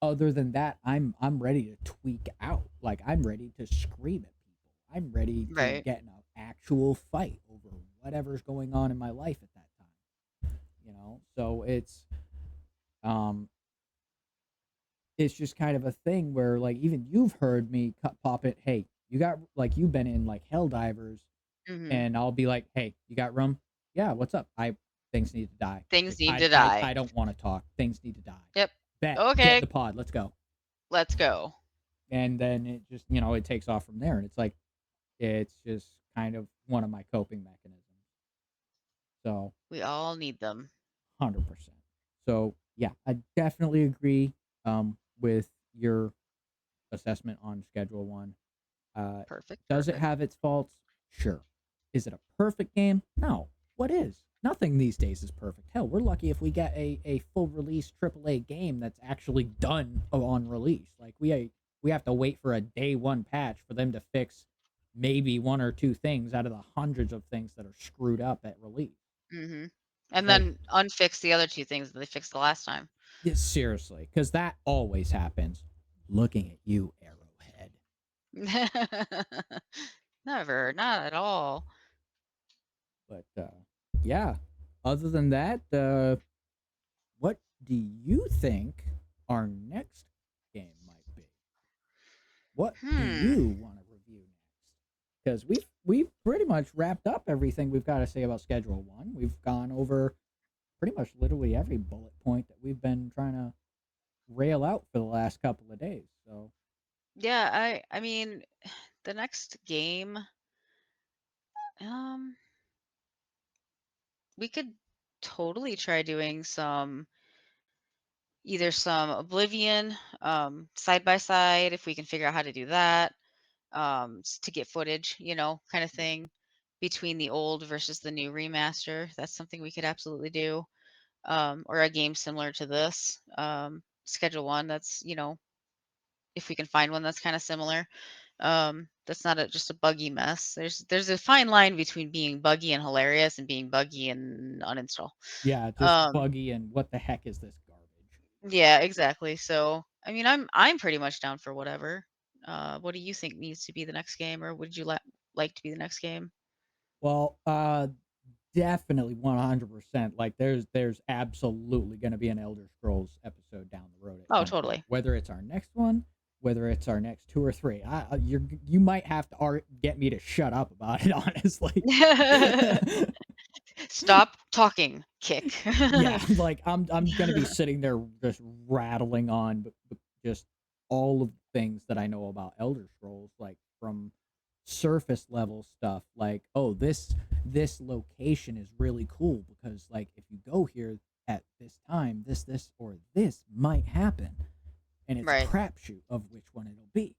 other than that, I'm ready to tweak out. Like I'm ready to scream at people. I'm ready to Right. get in an actual fight over whatever's going on in my life at that time. So um it's just kind of a thing where like even you've heard me pop it. Hey, you got like you've been in like hell divers, Mhm. and I'll be like, hey, you got room? Yeah, what's up? I Things need to die. Things Like, need I to I die. I don't want to talk. Things need to die. Yep. Bet. Get in Okay, the pod. Let's go. let's go. And then it just it takes off from there, and it's like it's just kind of one of my coping mechanisms. So We all need them. 100%. So yeah, I definitely agree with your assessment on Schedule One. Perfect. Does it Perfect. have its faults? Sure. Is it a perfect game? No. What is? Nothing these days is perfect. Hell, we're lucky if we get a full release AAA game that's actually done on release. Like we have to wait for a day one patch for them to fix maybe one or two things out of the hundreds of things that are screwed up at release. Mhm. And Like then unfix the other two things that they fixed the last time. yeah, seriously, because that always happens. Looking at you, Arrowhead. Never, not at all. But yeah. Other than that, what do you think our next game might be? What do Hmm. you want to review next? Because we've pretty much wrapped up everything we've got to say about Schedule One. We've gone over pretty much literally every bullet point that we've been trying to rail out for the last couple of days. So Yeah, I mean, the next game, um, we could totally try doing either some Oblivion, side by side, if we can figure out how to do that, to get footage, kind of thing, between the old versus the new remaster. That's something we could absolutely do. Or a game similar to this. schedule one that's, if we can find one that's kind of similar. That's not just a buggy mess. There's a fine line between being buggy and hilarious and being buggy and uninstall. Yeah, just Um, buggy and what the heck is this garbage? yeah, exactly. So, I mean, I'm pretty much down for whatever. What do you think needs to be the next game, or would you like to be the next game? Well, definitely 100%. Like there's absolutely going to be an Elder Scrolls episode down the road at Oh, some point. totally. Whether it's our next one, whether it's our next 2 or 3. You might have to get me to shut up about it, honestly. Stop talking, kick. Yeah, like I'm going to be sitting there just rattling on just all of the things that I know about Elder Scrolls, like from surface level stuff, like, oh, this location is really cool because, like, if you go here at this time, this or this might happen, and it's a Right. crapshoot of which one it'll be.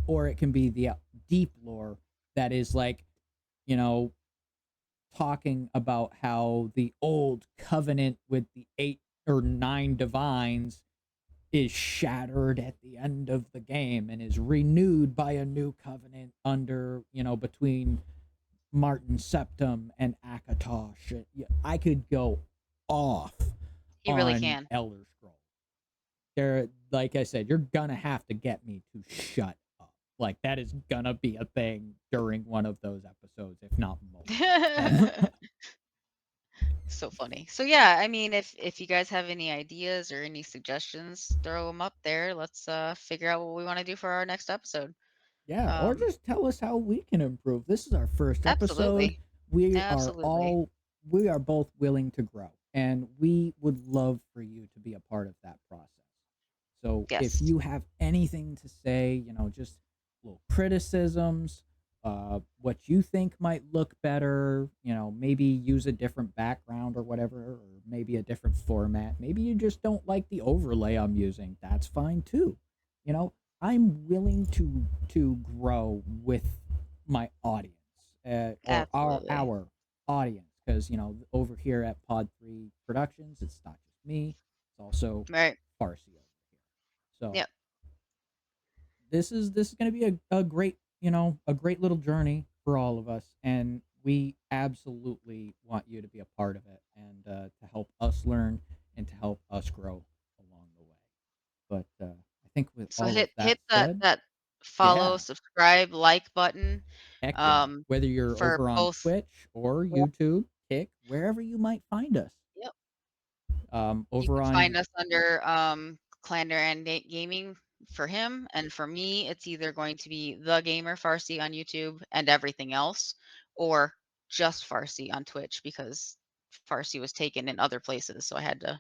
Or it can be the deep lore that is like, you know, talking about how the old covenant with the 8 or 9 divines is shattered at the end of the game and is renewed by a new covenant under, between Martin Septim and Akatosh. I could go off He really on can. Elder Scrolls. There, like I said, you're gonna have to get me to shut up. Like that is gonna be a thing during one of those episodes, if not multiple. So funny. So yeah, I mean, if you guys have any ideas or any suggestions, throw them up there. Let's figure out what we want to do for our next episode. Yeah, or Um, just tell us how we can improve. This is our first episode. absolutely, We are absolutely. all we are both willing to grow, and we would love for you to be a part of that process. So if Yes. you have anything to say, just little criticisms, what you think might look better, maybe use a different background or whatever, or maybe a different format. Maybe you just don't like the overlay I'm using. That's fine too. You know, I'm willing to grow with my audience, or Absolutely. our audience, because over here at Pod 3 Productions, it's not just me, it's also Right. Farsi over here. So Yep. this is going to be a great, a great little journey for all of us, and we absolutely want you to be a part of it, and to help us learn and to help us grow along the way. But I think with So all of that hit that said, follow, yeah, subscribe, like button. heck yeah. Um, Whether you're for over on both. Twitch or Or, YouTube, Kick, wherever you might find us. yep. You Over can on find us under Clander and Gaming for him, and for me, it's either going to be the Gamer Farsi on YouTube and everything else, or just Farsi on Twitch because Farsi was taken in other places, so I had to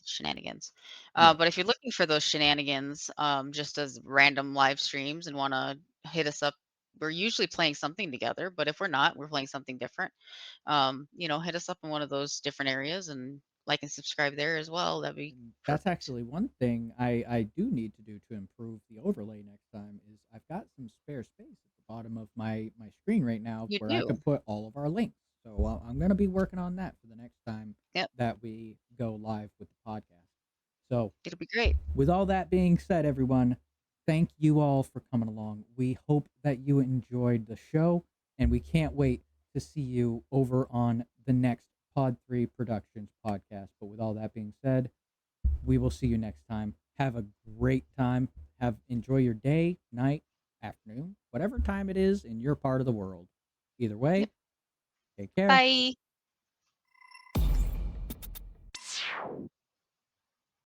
shenanigans. yeah, But if you're looking for those shenanigans, just as random live streams and want to hit us up, we're usually playing something together. But if we're not, we're playing something different. Hit us up in one of those different areas and like and subscribe there as well. That'd be and that's perfect. actually one thing I do need to do to improve the overlay next time is I've got some spare space at the bottom of my screen right now You where I do. could put all of our links. So I'm going to be working on that for the next time Yep. that we go live with the podcast. So It'll be great. with all that being said, everyone, thank you all for coming along. We hope that you enjoyed the show, and we can't wait to see you over on the next Pod 3 Productions podcast. But with all that being said, we will see you next time. Have a great time. Enjoy your day, night, afternoon, whatever time it is in your part of the world. Either way, Yep. take care. Bye.